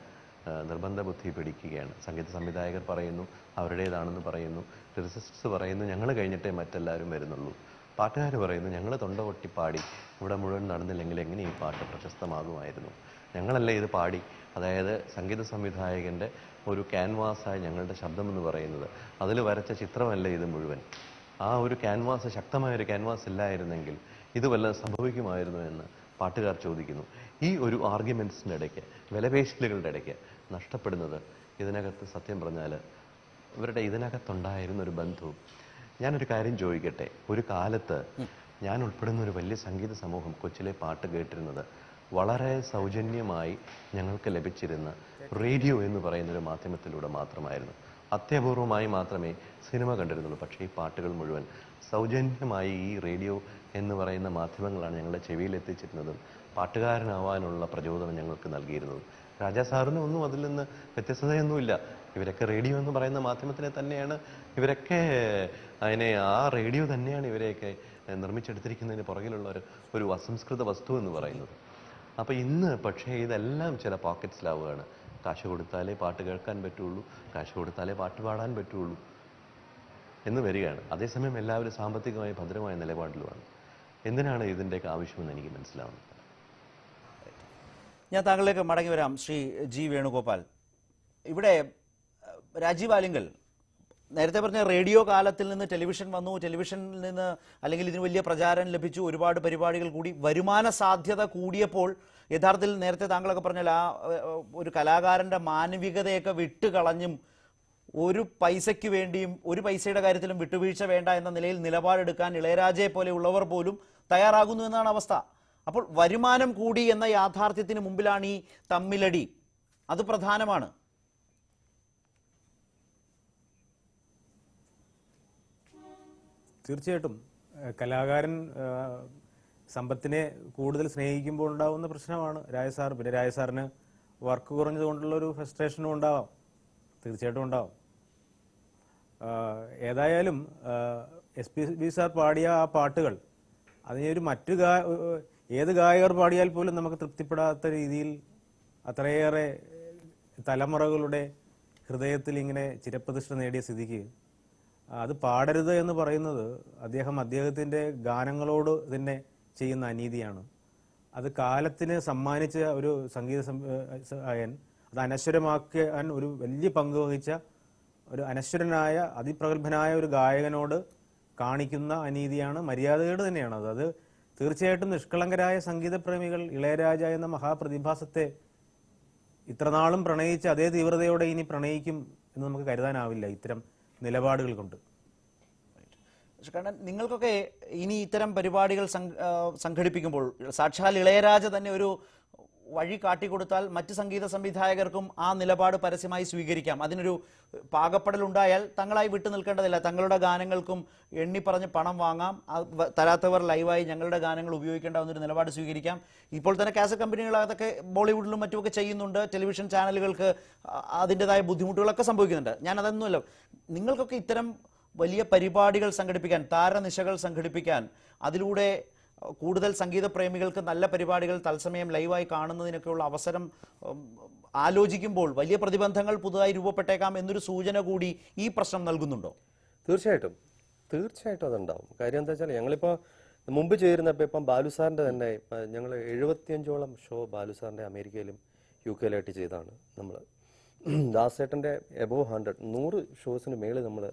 നിർബന്ധ ബുദ്ധി പിടിക്കുകയാണ്. സംഗീത സംവിധായകർ പറയുന്നു അവരുടേതാണെന്ന് പറയുന്നു, ലിറിസിസ്റ്റ്സ് പറയുന്നു ഞങ്ങൾ കഴിഞ്ഞിട്ടേ മറ്റെല്ലാവരും വരുന്നുള്ളൂ, പാട്ടുകാർ പറയുന്നു ഞങ്ങൾ തൊണ്ട കൊട്ടി പാടി ഇവിടെ മുഴുവൻ നടന്നില്ലെങ്കിൽ എങ്ങനെ ഈ പാട്ട് പ്രശസ്തമാകുമായിരുന്നു, ഞങ്ങളല്ലേ ഇത് പാടി. അതായത് സംഗീത സംവിധായകൻ്റെ ഒരു ക്യാൻവാസായ ഞങ്ങളുടെ ശബ്ദമെന്ന് പറയുന്നത്, അതിൽ വരച്ച ചിത്രമല്ലേ ഇത് മുഴുവൻ. ആ ഒരു ക്യാൻവാസ്, ശക്തമായൊരു ക്യാൻവാസ് ഇല്ലായിരുന്നെങ്കിൽ ഇത് വല്ലതും സംഭവിക്കുമായിരുന്നു എന്ന് പാട്ടുകാർ ചോദിക്കുന്നു. ഈ ഒരു ആർഗ്യുമെൻറ്റ്സിൻ്റെ ഇടയ്ക്ക്, വിലപേശലുകളുടെ ഇടയ്ക്ക് നഷ്ടപ്പെടുന്നത് ഇതിനകത്ത് സത്യം പറഞ്ഞാൽ ഇവരുടെ ഇതിനകത്തുണ്ടായിരുന്ന ഒരു ബന്ധവും. ഞാനൊരു കാര്യം ചോദിക്കട്ടെ, ഒരു കാലത്ത് ഞാൻ ഉൾപ്പെടുന്ന ഒരു വലിയ സംഗീത സമൂഹം കൊച്ചിലെ പാട്ട് കേട്ടിരുന്നത് വളരെ സൗജന്യമായി ഞങ്ങൾക്ക് ലഭിച്ചിരുന്ന റേഡിയോ എന്ന് പറയുന്നൊരു മാധ്യമത്തിലൂടെ മാത്രമായിരുന്നു. അത്യപൂർവമായി മാത്രമേ സിനിമ കണ്ടിരുന്നുള്ളൂ. പക്ഷേ ഈ പാട്ടുകൾ മുഴുവൻ സൗജന്യമായി ഈ റേഡിയോ എന്ന് പറയുന്ന മാധ്യമങ്ങളാണ് ഞങ്ങളുടെ ചെവിയിൽ എത്തിച്ചിരുന്നതും പാട്ടുകാരനാവാനുള്ള പ്രചോദനം ഞങ്ങൾക്ക് നൽകിയിരുന്നതും. രാജാ സാറിന് ഒന്നും അതിൽ നിന്ന് വ്യത്യസ്തതയൊന്നുമില്ല. ഇവരൊക്കെ റേഡിയോ എന്ന് പറയുന്ന മാധ്യമത്തിനെ തന്നെയാണ്, ഇവരൊക്കെ ആ റേഡിയോ തന്നെയാണ് ഇവരെയൊക്കെ നിർമ്മിച്ചെടുത്തിരിക്കുന്നതിന് പുറകിലുള്ള ഒരു അസംസ്കൃത വസ്തു എന്ന് പറയുന്നത്. അപ്പോൾ ഇന്ന് പക്ഷേ ഇതെല്ലാം ചില പോക്കറ്റ്സിലാവുകയാണ്. കാശ് കൊടുത്താലേ പാട്ട് കേൾക്കാൻ പറ്റുള്ളൂ, കാശ് കൊടുത്താലേ പാട്ട് പാടാൻ പറ്റുള്ളൂ എന്ന് വരികയാണ്. അതേസമയം എല്ലാവരും സാമ്പത്തികമായി ഭദ്രമായ നിലപാടിലുമാണ്. എന്തിനാണ് ഇതിൻ്റെയൊക്കെ ആവശ്യമെന്ന് എനിക്ക് മനസ്സിലാവുന്നത്. ഞാൻ താങ്കളിലേക്ക് മടങ്ങി വരാം. ശ്രീ ജി വേണുഗോപാൽ, ഇവിടെ രാജീവ് ആലിങ്കൽ നേരത്തെ പറഞ്ഞ റേഡിയോ കാലത്തിൽ നിന്ന് ടെലിവിഷൻ വന്നു, ടെലിവിഷനിൽ നിന്ന് അല്ലെങ്കിൽ ഇതിന് വലിയ പ്രചാരം ലഭിച്ചു, ഒരുപാട് പരിപാടികൾ കൂടി, വരുമാന സാധ്യത കൂടിയപ്പോൾ യഥാർത്ഥത്തിൽ നേരത്തെ താങ്കളൊക്കെ പറഞ്ഞാൽ ആ ഒരു കലാകാരൻ്റെ മാനവികതയൊക്കെ വിട്ടുകളഞ്ഞും ഒരു പൈസയ്ക്ക് വേണ്ടിയും ഒരു പൈസയുടെ കാര്യത്തിലും വിട്ടുവീഴ്ച വേണ്ട എന്ന നിലയിൽ നിലപാടെടുക്കാൻ ഇളയരാജയെ പോലെയുള്ളവർ പോലും തയ്യാറാകുന്നു എന്നാണ് അവസ്ഥ. അപ്പോൾ വരുമാനം കൂടി എന്ന യാഥാർത്ഥ്യത്തിന് മുമ്പിലാണ് ഈ തമ്മിലടി. അത് പ്രധാനമാണ്. തീർച്ചയായിട്ടും കലാകാരൻ സമ്പത്തിനെ കൂടുതൽ സ്നേഹിക്കുമ്പോൾ ഉണ്ടാകുന്ന പ്രശ്നമാണ് രാജസാർ. പിന്നെ രാജസാറിന് വർക്ക് കുറഞ്ഞതുകൊണ്ടുള്ള ഒരു ഫ്രസ്ട്രേഷനും ഉണ്ടാവാം, തീർച്ചയായിട്ടും ഉണ്ടാവും. ഏതായാലും SPB സാർ പാടിയ ആ പാട്ടുകൾ അതിനൊരു ഏത് ഗായകർ പാടിയാൽ പോലും നമുക്ക് തൃപ്തിപ്പെടാത്ത രീതിയിൽ അത്രയേറെ തലമുറകളുടെ ഹൃദയത്തിൽ ഇങ്ങനെ ചിരപ്രതിഷ്ഠ നേടിയ സ്ഥിതിക്ക് അത് പാടരുത് എന്ന് പറയുന്നത് അദ്ദേഹത്തിൻ്റെ ഗാനങ്ങളോട് തന്നെ ചെയ്യുന്ന അനീതിയാണ്. അത് കാലത്തിന് സമ്മാനിച്ച ഒരു സംഗീത സംവിധായകൻ അത് അനശ്വരമാക്കാൻ ഒരു വലിയ പങ്ക് വഹിച്ച ഒരു അനശ്വരനായ അതിപ്രഗത്ഭനായ ഒരു ഗായകനോട് കാണിക്കുന്ന അനീതിയാണ്, മര്യാദകേട് തന്നെയാണ് അത്. തീർച്ചയായിട്ടും നിഷ്കളങ്കരായ സംഗീതപ്രേമികൾ ഇളയരാജ എന്ന മഹാപ്രതിഭാസത്തെ ഇത്രനാളും പ്രണയിച്ച് അതേ തീവ്രതയോടെ ഇനി പ്രണയിക്കും എന്ന് നമുക്ക് കരുതാനാവില്ല ഇത്തരം നിലപാടുകൾ കൊണ്ട്. കാരണം നിങ്ങൾക്കൊക്കെ ഇനി ഇത്തരം പരിപാടികൾ സംഘടിപ്പിക്കുമ്പോൾ സാക്ഷാൽ ഇളയരാജ തന്നെ ഒരു വഴി കാട്ടിക്കൊടുത്താൽ മറ്റ് സംഗീത സംവിധായകർക്കും ആ നിലപാട് പരസ്യമായി സ്വീകരിക്കാം. അതിനൊരു പാകപ്പെടലുണ്ടായാൽ തങ്ങളായി വിട്ടു നിൽക്കേണ്ടതില്ല. തങ്ങളുടെ ഗാനങ്ങൾക്കും എണ്ണിപ്പറഞ്ഞ് പണം വാങ്ങാം, തരാത്തവർ ലൈവായി ഞങ്ങളുടെ ഗാനങ്ങൾ ഉപയോഗിക്കേണ്ടാവുന്നൊരു നിലപാട് സ്വീകരിക്കാം. ഇപ്പോൾ തന്നെ കാസറ്റ് കമ്പനികൾ അതൊക്കെ ബോളിവുഡിലും മറ്റുമൊക്കെ ചെയ്യുന്നുണ്ട്. ടെലിവിഷൻ ചാനലുകൾക്ക് അതിൻ്റെതായ ബുദ്ധിമുട്ടുകളൊക്കെ സംഭവിക്കുന്നുണ്ട്. ഞാൻ അതൊന്നുമല്ല, നിങ്ങൾക്കൊക്കെ ഇത്തരം വലിയ പരിപാടികൾ സംഘടിപ്പിക്കാൻ, താരനിശകൾ സംഘടിപ്പിക്കാൻ, അതിലൂടെ കൂടുതൽ സംഗീത പ്രേമികൾക്ക് നല്ല പരിപാടികൾ തത്സമയം ലൈവായി കാണുന്നതിനൊക്കെയുള്ള അവസരം ആലോചിക്കുമ്പോൾ വലിയ പ്രതിബന്ധങ്ങൾ പുതുതായി രൂപപ്പെട്ടേക്കാം എന്നൊരു സൂചന കൂടി ഈ പ്രശ്നം നൽകുന്നുണ്ടോ? തീർച്ചയായിട്ടും അതുണ്ടാവും. കാര്യം എന്താ വെച്ചാൽ ഞങ്ങളിപ്പോൾ മുമ്പ് ചെയ്തിരുന്നപ്പോൾ ഇപ്പം ബാലുസാറിൻ്റെ തന്നെ ഞങ്ങൾ 75ഓളം ഷോ ബാലുസാറിൻ്റെ അമേരിക്കയിലും UK യിലായിട്ട് ചെയ്താണ്. നമ്മൾ ദാസേട്ടൻ്റെ എബോവ് 100 ഷോസിന് മേളിൽ നമ്മൾ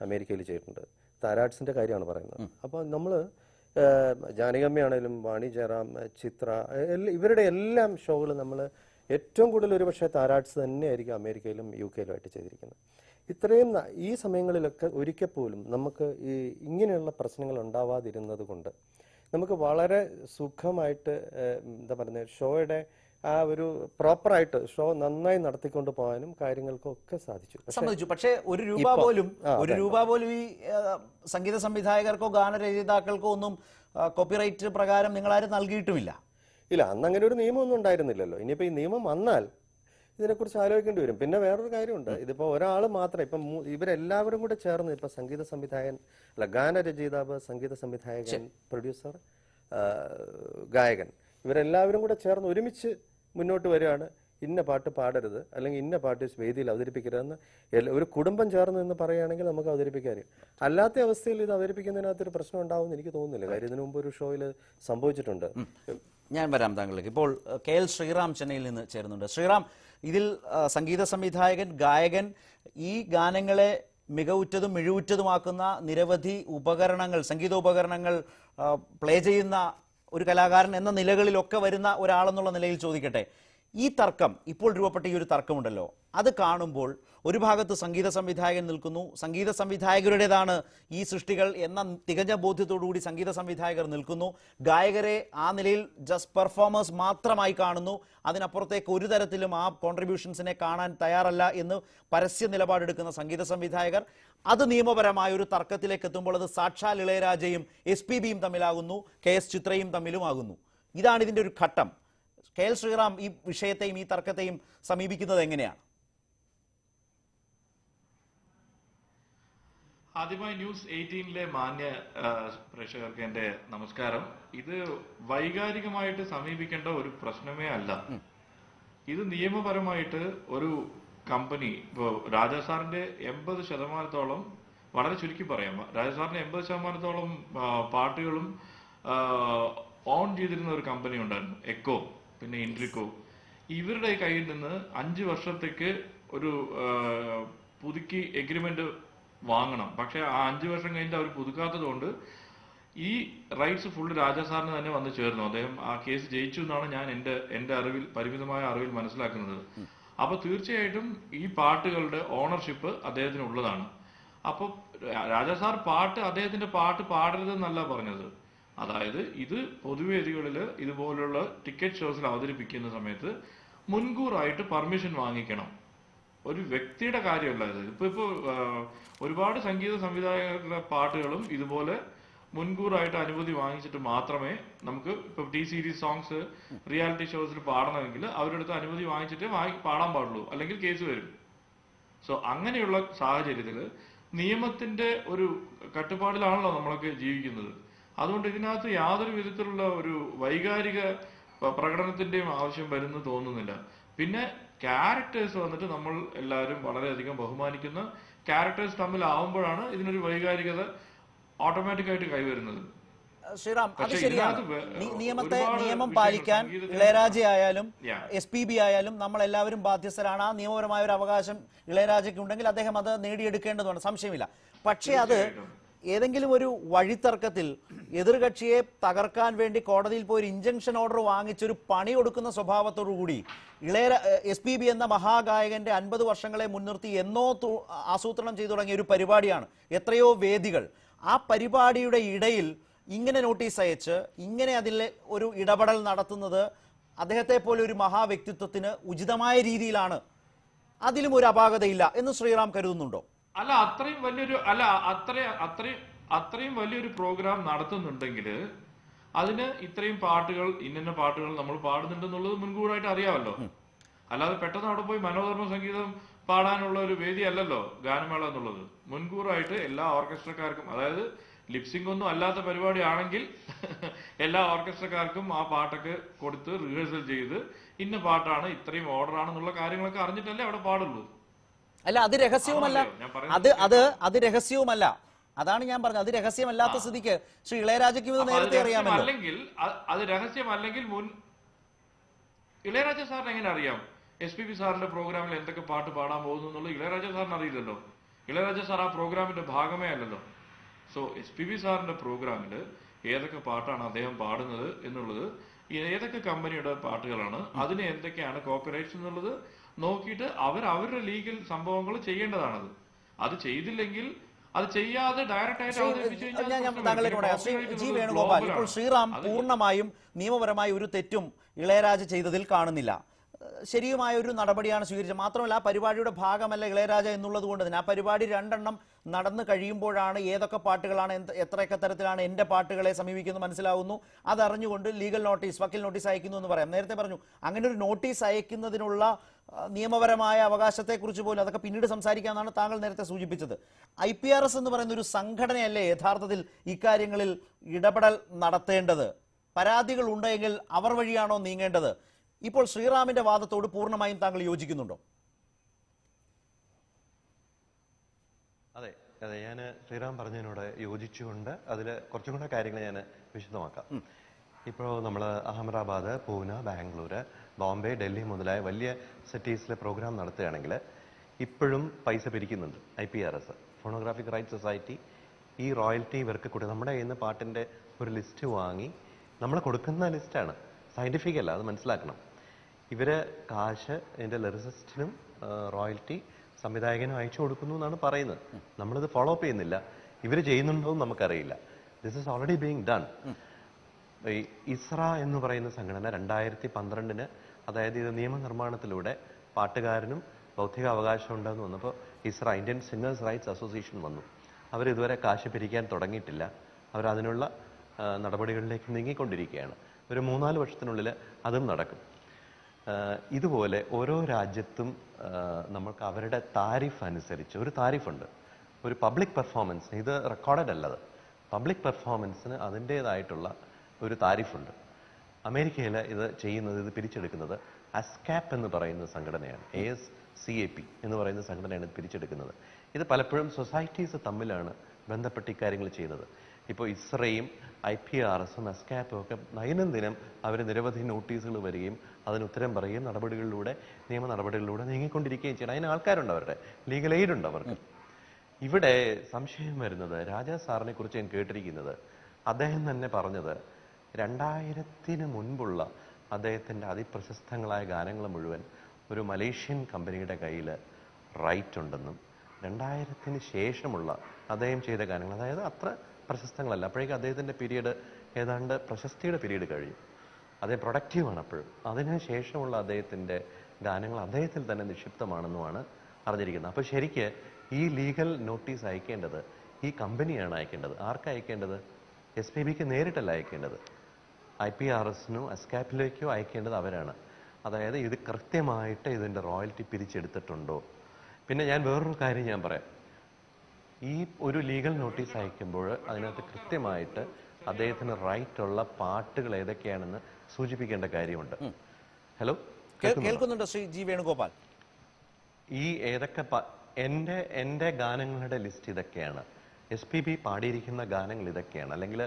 അമേരിക്കയിൽ ചെയ്തിട്ടുണ്ട്. താരാട്സിൻ്റെ കാര്യമാണ് പറയുന്നത്. അപ്പോൾ നമ്മൾ ജാനകമ്മയാണേലും വാണി ജയറാം, ചിത്ര, ഇവരുടെ എല്ലാം ഷോകൾ നമ്മൾ ഏറ്റവും കൂടുതൽ ഒരു പക്ഷേ താരാട്സ് തന്നെയായിരിക്കും അമേരിക്കയിലും UK യിലുമായിട്ട് ചെയ്തിരിക്കുന്നത്. ഇത്രയും ഈ സമയങ്ങളിലൊക്കെ ഒരിക്കൽ പോലും നമുക്ക് ഈ ഇങ്ങനെയുള്ള പ്രശ്നങ്ങൾ ഉണ്ടാവാതിരുന്നത് കൊണ്ട് നമുക്ക് വളരെ സുഖമായിട്ട് എന്താ പറയുന്നത് ഷോയുടെ ആ ഒരു പ്രോപ്പറായിട്ട് ഷോ നന്നായി നടത്തിക്കൊണ്ട് പോകാനും കാര്യങ്ങൾക്കും ഒക്കെ സാധിച്ചു. പക്ഷേ ഒരു രൂപ പോലും ഈ സംഗീത സംവിധായകർക്കോ ഗാനരചയിതാക്കൾക്കോ ഒന്നും കോപ്പിറൈറ്റ് പ്രകാരം നിങ്ങളാരും നൽകിയിട്ടുമില്ല. ഇല്ല, അന്ന് അങ്ങനെ ഒരു നിയമമൊന്നും ഉണ്ടായിരുന്നില്ലല്ലോ. ഇനിയിപ്പോൾ ഈ നിയമം വന്നാൽ ഇതിനെക്കുറിച്ച് ആലോചിക്കേണ്ടി വരും. പിന്നെ വേറൊരു കാര്യമുണ്ട്, ഇതിപ്പോൾ ഒരാൾ മാത്രം ഇപ്പം ഇവരെല്ലാവരും കൂടെ ചേർന്ന് ഇപ്പം സംഗീത സംവിധായകൻ അല്ല ഗാനരചയിതാവ്, സംഗീത സംവിധായകൻ, പ്രൊഡ്യൂസർ, ഗായകൻ, ഇവരെല്ലാവരും കൂടെ ചേർന്ന് ഒരുമിച്ച് മുന്നോട്ട് വരികയാണ്. ഇന്ന പാട്ട് പാടരുത് അല്ലെങ്കിൽ ഇന്ന പാട്ട് വേദിയിൽ അവതരിപ്പിക്കരുതെന്ന് ഒരു കുടുംബം ചേർന്ന് എന്ന് പറയുകയാണെങ്കിൽ നമുക്ക് അവതരിപ്പിക്കാൻ. അല്ലാത്ത അവസ്ഥയിൽ ഇത് അവതരിപ്പിക്കുന്നതിനകത്തൊരു പ്രശ്നം ഉണ്ടാവുമെന്ന് എനിക്ക് തോന്നുന്നില്ല. കാര്യം ഇതിനു മുമ്പ് ഒരു ഷോയിൽ സംഭവിച്ചിട്ടുണ്ട്. ഞാൻ വരാം താങ്കളിലേക്ക്. ഇപ്പോൾ KL ശ്രീറാം ചെന്നൈയിൽ നിന്ന് ചേരുന്നുണ്ട്. ശ്രീറാം, ഇതിൽ സംഗീത സംവിധായകൻ, ഗായകൻ, ഈ ഗാനങ്ങളെ മികവുറ്റതും മിഴിവുറ്റതുമാക്കുന്ന നിരവധി ഉപകരണങ്ങൾ, സംഗീതോപകരണങ്ങൾ പ്ലേ ചെയ്യുന്ന ഒരു കലാകാരൻ എന്ന നിലകളിലൊക്കെ വരുന്ന ഒരാളെന്നുള്ള നിലയിൽ ചോദിക്കട്ടെ, ഈ തർക്കം, ഇപ്പോൾ രൂപപ്പെട്ട ഈ ഒരു തർക്കമുണ്ടല്ലോ, അത് കാണുമ്പോൾ ഒരു ഭാഗത്ത് സംഗീത സംവിധായകൻ നിൽക്കുന്നു, സംഗീത സംവിധായകരുടേതാണ് ഈ സൃഷ്ടികൾ എന്ന തികഞ്ഞ ബോധ്യത്തോടുകൂടി സംഗീത സംവിധായകർ നിൽക്കുന്നു, ഗായകരെ ആ നിലയിൽ ജസ്റ്റ് പെർഫോമേഴ്സ് മാത്രമായി കാണുന്നു, അതിനപ്പുറത്തേക്ക് ഒരു തരത്തിലും ആ കോൺട്രിബ്യൂഷൻസിനെ കാണാൻ തയ്യാറല്ല എന്ന് പരസ്യ നിലപാടെടുക്കുന്ന സംഗീത സംവിധായകർ. അത് നിയമപരമായ ഒരു തർക്കത്തിലേക്ക് എത്തുമ്പോൾ അത് സാക്ഷാൽ ഇളയരാജയും SPBയും തമ്മിലാകുന്നു, KS ചിത്രയും തമ്മിലുമാകുന്നു. ഇതാണ് ഇതിൻ്റെ ഒരു ഘട്ടം. KL ശ്രീറാം ഈ വിഷയത്തെയും ഈ തർക്കത്തെയും സമീപിക്കുന്നത് എങ്ങനെയാണ്? ആദ്യമായി ന്യൂസ് 18ലെ മാന്യ പ്രേക്ഷകർക്ക് എന്റെ നമസ്കാരം. ഇത് വൈകാരികമായിട്ട് സമീപിക്കേണ്ട ഒരു പ്രശ്നമേ അല്ല. ഇത് നിയമപരമായിട്ട് ഒരു കമ്പനി, ഇപ്പോൾ രാജാ സാറിന്റെ 80%, വളരെ ചുരുക്കി പറയാം, രാജാ സാറിന്റെ 80% പാട്ടുകളും ഓൺ ചെയ്തിരുന്ന ഒരു കമ്പനി ഉണ്ടായിരുന്നു, എക്കോ, പിന്നെ ഇൻട്രിക്കോ. ഇവരുടെ കയ്യിൽ നിന്ന് 5 വർഷത്തേക്ക് ഒരു പുതുക്കി എഗ്രിമെന്റ് വാങ്ങണം. പക്ഷെ ആ 5 വർഷം കഴിഞ്ഞിട്ട് അവർ പുതുക്കാത്തത് കൊണ്ട് ഈ റൈറ്റ്സ് ഫുള്ള് രാജാ സാറിന് തന്നെ വന്ന് ചേർന്നു. അദ്ദേഹം ആ കേസ് ജയിച്ചു എന്നാണ് ഞാൻ എന്റെ അറിവിൽ, പരിമിതമായ അറിവിൽ മനസ്സിലാക്കുന്നത്. അപ്പൊ തീർച്ചയായിട്ടും ഈ പാട്ടുകളുടെ ഓണർഷിപ്പ് അദ്ദേഹത്തിന് ഉള്ളതാണ്. അപ്പൊ രാജാ സാർ അദ്ദേഹത്തിന്റെ പാട്ട് പാടരുതെന്നല്ല പറഞ്ഞത്. അതായത് ഇത് പൊതുവേദികളിൽ ഇതുപോലുള്ള ടിക്കറ്റ് ഷോസിൽ അവതരിപ്പിക്കുന്ന സമയത്ത് മുൻകൂറായിട്ട് പെർമിഷൻ വാങ്ങിക്കണം. ഒരു വ്യക്തിയുടെ കാര്യമല്ല ഇത്. ഇപ്പൊ ഒരുപാട് സംഗീത സംവിധായകരുടെ പാട്ടുകളും ഇതുപോലെ മുൻകൂറായിട്ട് അനുമതി വാങ്ങിച്ചിട്ട് മാത്രമേ നമുക്ക് ഇപ്പൊ T-Series സോങ്സ് റിയാലിറ്റി ഷോസിൽ പാടണമെങ്കിൽ അവരുടെ അടുത്ത് അനുമതി വാങ്ങിച്ചിട്ട് പാടാൻ പാടുള്ളൂ, അല്ലെങ്കിൽ കേസ് വരും. സോ അങ്ങനെയുള്ള സാഹചര്യത്തിൽ നിയമത്തിന്റെ ഒരു കട്ടുപാടിലാണല്ലോ നമ്മളൊക്കെ ജീവിക്കുന്നത്. അതുകൊണ്ട് ഇതിനകത്ത് യാതൊരു വിധത്തിലുള്ള ഒരു വൈകാരിക പ്രകടനത്തിന്റെയും ആവശ്യം വരുന്നു തോന്നുന്നില്ല. പിന്നെ ക്യാരക്ടേഴ്സ് വന്നിട്ട് നമ്മൾ എല്ലാവരും വളരെയധികം ബഹുമാനിക്കുന്ന ക്യാരക്ടേഴ്സ് തമ്മിലാവുമ്പോഴാണ് ഇതിനൊരു വൈകാരികത ഓട്ടോമാറ്റിക്കായിട്ട് കൈവരുന്നത്. ശ്രീറാം, അത് ശരിയാണ്. നിയമം പാലിക്കാൻ ഇളയരാജയായാലും SPB ആയാലും നമ്മൾ എല്ലാവരും ബാധ്യസ്ഥരാണ്. ആ നിയമപരമായ ഒരു അവകാശം ഇളയരാജയ്ക്ക് ഉണ്ടെങ്കിൽ അദ്ദേഹം അത് നേടിയെടുക്കേണ്ടതുണ്ട്, സംശയമില്ല. പക്ഷേ അത് ഏതെങ്കിലും ഒരു വഴിത്തർക്കത്തിൽ എതിർകക്ഷിയെ തകർക്കാൻ വേണ്ടി കോടതിയിൽ പോയി ഒരു ഇഞ്ചക്ഷൻ ഓർഡർ വാങ്ങിച്ചൊരു പണി കൊടുക്കുന്ന സ്വഭാവത്തോടു കൂടി SPB എന്ന മഹാഗായകന്റെ 50 വർഷങ്ങളെ മുൻനിർത്തി എന്നോ ആസൂത്രണം ചെയ്തു തുടങ്ങിയ ഒരു പരിപാടിയാണ്, എത്രയോ വേദികൾ. ആ പരിപാടിയുടെ ഇടയിൽ ഇങ്ങനെ നോട്ടീസ് അയച്ച് ഇങ്ങനെ അതിൽ ഒരു ഇടപെടൽ നടത്തുന്നത് അദ്ദേഹത്തെ പോലെ ഒരു മഹാവ്യക്തിത്വത്തിന് ഉചിതമായ രീതിയിലാണ്, അതിലും ഒരു അപാകതയില്ല എന്ന് ശ്രീറാം കരുതുന്നുണ്ടോ? അല്ല, അത്രയും വലിയൊരു പ്രോഗ്രാം നടത്തുന്നുണ്ടെങ്കിൽ അതിന് ഇത്രയും പാട്ടുകൾ, ഇന്ന പാട്ടുകൾ നമ്മൾ പാടുന്നുണ്ടെന്നുള്ളത് മുൻകൂറായിട്ട് അറിയാമല്ലോ. അല്ലാതെ പെട്ടെന്ന് അവിടെ പോയി മനോധർമ്മ സംഗീതം പാടാനുള്ള ഒരു വേദി അല്ലല്ലോ ഗാനമേള എന്നുള്ളത്. മുൻകൂറായിട്ട് എല്ലാ ഓർക്കസ്ട്രക്കാർക്കും, അതായത് ലിപ്സിംഗ് ഒന്നും അല്ലാത്ത പരിപാടി ആണെങ്കിൽ എല്ലാ ഓർക്കസ്ട്രക്കാർക്കും ആ പാട്ടൊക്കെ കൊടുത്ത് റിഹേഴ്സൽ ചെയ്ത് ഇന്ന പാട്ടാണ്, ഇത്രയും ഓർഡർ ആണെന്നുള്ള കാര്യങ്ങളൊക്കെ അറിഞ്ഞിട്ടല്ലേ അവിടെ പാടുള്ളൂ. അല്ല, അത് രഹസ്യവുമല്ല. അത് രഹസ്യവുമല്ല. അതാണ് ഞാൻ പറഞ്ഞത്, അത് രഹസ്യമല്ലാത്ത സ്ഥിതിക്ക് ശ്രീ ഇളയരാജയ്ക്ക് ഇത് നേരത്തെ അറിയാമല്ലോ. അല്ലെങ്കിൽ അത് രഹസ്യമല്ലെങ്കിൽ ഇളയരാജ സാറിന് എങ്ങനെ അറിയാം SPB സാറിന്റെ പ്രോഗ്രാമിൽ എന്തൊക്കെ പാട്ട് പാടാൻ പോകുന്നു എന്നുള്ളത്? ഇളയരാജ സാറിന് അറിയില്ലല്ലോ. ഇളയരാജ സാർ ആ പ്രോഗ്രാമിന്റെ ഭാഗമേ അല്ലല്ലോ. സോ SPB സാറിന്റെ പ്രോഗ്രാമിൽ ഏതൊക്കെ പാട്ടാണ് അദ്ദേഹം പാടുന്നത് എന്നുള്ളത്, ഏതൊക്കെ കമ്പനിയുടെ പാട്ടുകളാണ്, അതിന് എന്തൊക്കെയാണ് കോപ്പിറൈറ്റ്സ് എന്നുള്ളത് നോക്കിയിട്ട് അവരുടെ ലീഗൽ സംഭവങ്ങൾ ചെയ്യേണ്ടതാണത്. അത് ചെയ്തില്ലെങ്കിൽ, അത് ചെയ്യാതെ ഡയറക്റ്റ് ആയിട്ട് ജി വേണുഗോപാൽ, ഇപ്പോൾ ശ്രീറാം പൂർണ്ണമായും നിയമപരമായി ഒരു തെറ്റും ഇളയരാജ ചെയ്തതിൽ കാണുന്നില്ല. ശരിയുമായ ഒരു നടപടിയാണ് സ്വീകരിച്ചത്. മാത്രമല്ല, ആ പരിപാടിയുടെ ഭാഗമല്ല ഇളയരാജ എന്നുള്ളത് കൊണ്ട് തന്നെ ആ പരിപാടി 2 എണ്ണം നടന്നു കഴിയുമ്പോഴാണ് ഏതൊക്കെ പാട്ടുകളാണ്, എത്രയൊക്കെ തരത്തിലാണ് എൻ്റെ പാട്ടുകളെ സമീപിക്കുന്നത് മനസ്സിലാവുന്നു. അതറിഞ്ഞുകൊണ്ട് ലീഗൽ നോട്ടീസ്, വക്കീൽ നോട്ടീസ് അയക്കുന്നു എന്ന് പറയാം. നേരത്തെ പറഞ്ഞു, അങ്ങനെ ഒരു നോട്ടീസ് അയക്കുന്നതിനുള്ള നിയമപരമായ അവകാശത്തെക്കുറിച്ച് പോലും അതൊക്കെ പിന്നീട് സംസാരിക്കാമെന്നാണ് താങ്കൾ നേരത്തെ സൂചിപ്പിച്ചത്. IPRS എന്ന് പറയുന്ന ഒരു സംഘടനയല്ലേ യഥാർത്ഥത്തിൽ ഇക്കാര്യങ്ങളിൽ ഇടപെടൽ നടത്തേണ്ടത്? പരാതികൾ ഉണ്ടെങ്കിൽ അവർ വഴിയാണോ നീങ്ങേണ്ടത്? ഇപ്പോൾ ശ്രീറാമിന്റെ വാദത്തോട് പൂർണ്ണമായും താങ്കൾ യോജിക്കുന്നുണ്ടോ? അതെ, ഞാൻ ശ്രീറാം പറഞ്ഞതിനോട് യോജിച്ചുകൊണ്ട് അതിൽ കുറച്ചും കൂടെ കാര്യങ്ങൾ ഞാൻ വിശദമാക്കാം. ഇപ്പോൾ നമ്മൾ അഹമ്മദാബാദ്, പൂന, ബാംഗ്ലൂർ, ബോംബെ, ഡൽഹി മുതലായ വലിയ സിറ്റീസിൽ പ്രോഗ്രാം നടത്തുകയാണെങ്കിൽ ഇപ്പോഴും പൈസ പിരിക്കുന്നുണ്ട് IPRS, ഫോണോഗ്രാഫിക് റൈറ്റ്സ് സൊസൈറ്റി. ഈ റോയൽറ്റി ഇവർക്ക് കൂടി നമ്മുടെ കയ്യിൽ നിന്ന് പാട്ടിൻ്റെ ഒരു ലിസ്റ്റ് വാങ്ങി നമ്മൾ കൊടുക്കുന്ന ലിസ്റ്റാണ്, സയൻറ്റിഫിക് അല്ല, അത് മനസ്സിലാക്കണം. ഇവർ കാശ് ഇതിൻ്റെ ലിറിസിസ്റ്റിനും റോയൽറ്റി സംവിധായകനും അയച്ചു കൊടുക്കുന്നു എന്നാണ് പറയുന്നത്. നമ്മളിത് ഫോളോ അപ്പ് ചെയ്യുന്നില്ല. ഇവർ ചെയ്യുന്നുണ്ടോ എന്ന് നമുക്കറിയില്ല. This is already being done. ഈ ഇസ്ര എന്ന് പറയുന്ന സംഘടന 2012 അതായത് ഇത് നിയമനിർമ്മാണത്തിലൂടെ പാട്ടുകാരനും ബൗദ്ധിക അവകാശം ഉണ്ടെന്ന് വന്നപ്പോൾ Isra, Indian singers rights association വന്നു. അവരിതുവരെ കാശ് പിരിക്കാൻ തുടങ്ങിയിട്ടില്ല. അവരതിനുള്ള നടപടികളിലേക്ക് നീങ്ങിക്കൊണ്ടിരിക്കുകയാണ്. ഒരു 3-4 വർഷത്തിനുള്ളിൽ അതും നടക്കും. ഇതുപോലെ ഓരോ രാജ്യത്തും നമുക്ക് അവരുടെ താരിഫ് അനുസരിച്ച് ഒരു താരിഫുണ്ട്. ഒരു പബ്ലിക് പെർഫോമൻസ്, ഇത് റെക്കോർഡഡ് അല്ലത്, പബ്ലിക് പെർഫോമൻസിന് അതിൻ്റേതായിട്ടുള്ള ഒരു താരിഫുണ്ട്. അമേരിക്കയിൽ ഇത് ചെയ്യുന്നത്, ഇത് പിരിച്ചെടുക്കുന്നത് ASCAP എന്ന് പറയുന്ന സംഘടനയാണ്. ASCAP എന്ന് പറയുന്ന സംഘടനയാണ് ഇത് പിരിച്ചെടുക്കുന്നത്. ഇത് പലപ്പോഴും സൊസൈറ്റീസ് തമ്മിലാണ് ബന്ധപ്പെട്ട് ഇക്കാര്യങ്ങൾ ചെയ്യുന്നത്. ഇപ്പോൾ ഇസ്രയും IPRSും ASCAPും ഒക്കെ ദൈനംദിനം അവർ നിരവധി നോട്ടീസുകൾ വരികയും അതിന് ഉത്തരം പറയുകയും നിയമ നടപടികളിലൂടെ നീങ്ങിക്കൊണ്ടിരിക്കുകയും ചെയ്യണം. അതിന് ആൾക്കാരുണ്ട്, അവരുടെ ലീഗൽ എയ്ഡ് ഉണ്ട് അവർക്ക്. ഇവിടെ സംശയം വരുന്നത്, രാജാ സാറിനെ കുറിച്ച് ഞാൻ കേട്ടിരിക്കുന്നത്, അദ്ദേഹം തന്നെ പറഞ്ഞത് 2000-ന് മുൻപുള്ള അദ്ദേഹത്തിൻ്റെ അതിപ്രശസ്തങ്ങളായ ഗാനങ്ങൾ മുഴുവൻ ഒരു മലേഷ്യൻ കമ്പനിയുടെ കയ്യിൽ റൈറ്റ് ഉണ്ടെന്നും 2000-ന് ശേഷമുള്ള അദ്ദേഹം ചെയ്ത ഗാനങ്ങൾ, അതായത് അത്ര പ്രശസ്തങ്ങളല്ല, അപ്പോഴേക്കും അദ്ദേഹത്തിൻ്റെ പീരീഡ് ഏതാണ്ട് പ്രശസ്തിയുടെ പീരീഡ് കഴിയും, അദ്ദേഹം പ്രൊഡക്റ്റീവാണ് അപ്പോഴും. അതിന് ശേഷമുള്ള അദ്ദേഹത്തിൻ്റെ ഗാനങ്ങൾ അദ്ദേഹത്തിൽ തന്നെ നിക്ഷിപ്തമാണെന്നുമാണ് അറിഞ്ഞിരിക്കുന്നത്. അപ്പോൾ ശരിക്ക് ഈ ലീഗൽ നോട്ടീസ് അയക്കേണ്ടത് ഈ കമ്പനിയാണ് അയക്കേണ്ടത്. ആർക്ക് അയക്കേണ്ടത്? SPBക്ക് നേരിട്ടല്ല അയക്കേണ്ടത്, IPRSനോ ASCAPിലേക്കോ അയക്കേണ്ടത് അവരാണ്. അതായത് ഇത് കൃത്യമായിട്ട് ഇതിൻ്റെ റോയൽറ്റി പിരിച്ചെടുത്തിട്ടുണ്ടോ. പിന്നെ ഞാൻ വേറൊരു കാര്യം ഞാൻ പറയാം. ഈ ഒരു ലീഗൽ നോട്ടീസ് അയക്കുമ്പോൾ അതിനകത്ത് കൃത്യമായിട്ട് അദ്ദേഹത്തിന് റൈറ്റ് ഉള്ള പാട്ടുകൾ ഏതൊക്കെയാണെന്ന് സൂചിപ്പിക്കേണ്ട കാര്യമുണ്ട്. ഹലോ, കേൾക്കുന്നുണ്ട് ശ്രീ ജി വേണുഗോപാൽ? ഈ ഏതൊക്കെ എൻ്റെ ഗാനങ്ങളുടെ ലിസ്റ്റ് ഇതൊക്കെയാണ്, SPB പാടിയിരിക്കുന്ന ഗാനങ്ങൾ ഇതൊക്കെയാണ്, അല്ലെങ്കിൽ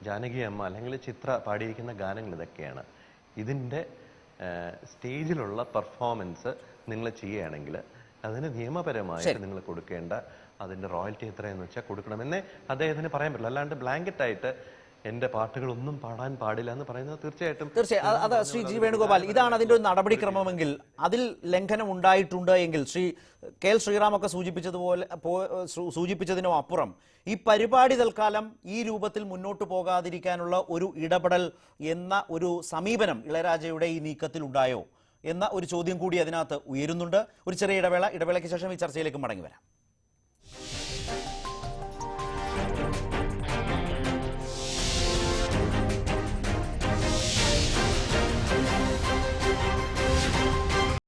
ജാനകി അമ്മ അല്ലെങ്കിൽ ചിത്ര പാടിയിരിക്കുന്ന ഗാനങ്ങൾ ഇതൊക്കെയാണ്. ഇതിൻ്റെ സ്റ്റേജിലുള്ള പെർഫോമൻസ് നിങ്ങൾ ചെയ്യുകയാണെങ്കിൽ അതിന് നിയമപരമായിട്ട് നിങ്ങൾ കൊടുക്കേണ്ട അതിൻ്റെ റോയൽറ്റി എത്രയെന്ന് വെച്ചാൽ കൊടുക്കണമെന്നേ അദ്ദേഹത്തിന് പറയാൻ പറ്റില്ല. അല്ലാണ്ട് ബ്ലാങ്കറ്റ് ആയിട്ട് എൻ്റെ പാട്ടുകളൊന്നും പാടാൻ പാടില്ല എന്ന് പറയുന്നത് തീർച്ചയായിട്ടും അത് ശ്രീ ജി വേണുഗോപാൽ, ഇതാണ് അതിൻ്റെ ഒരു നടപടിക്രമമെങ്കിൽ അതിൽ ലംഘനം ഉണ്ടായിട്ടുണ്ട് എങ്കിൽ ശ്രീ കെ എൽ ശ്രീറാമൊക്കെ സൂചിപ്പിച്ചതിനോ അപ്പുറം ഈ പരിപാടി തൽക്കാലം ഈ രൂപത്തിൽ മുന്നോട്ട് പോകാതിരിക്കാനുള്ള ഒരു ഇടപെടൽ എന്ന ഒരു സമീപനം ഇളയരാജയുടെ ഈ നീക്കത്തിൽ ഉണ്ടായോ എന്ന ഒരു ചോദ്യം കൂടി അതിനകത്ത് ഉയരുന്നുണ്ട്. ഒരു ചെറിയ ഇടവേളയ്ക്ക് ശേഷം ഈ ചർച്ചയിലേക്ക് മടങ്ങി വരാം.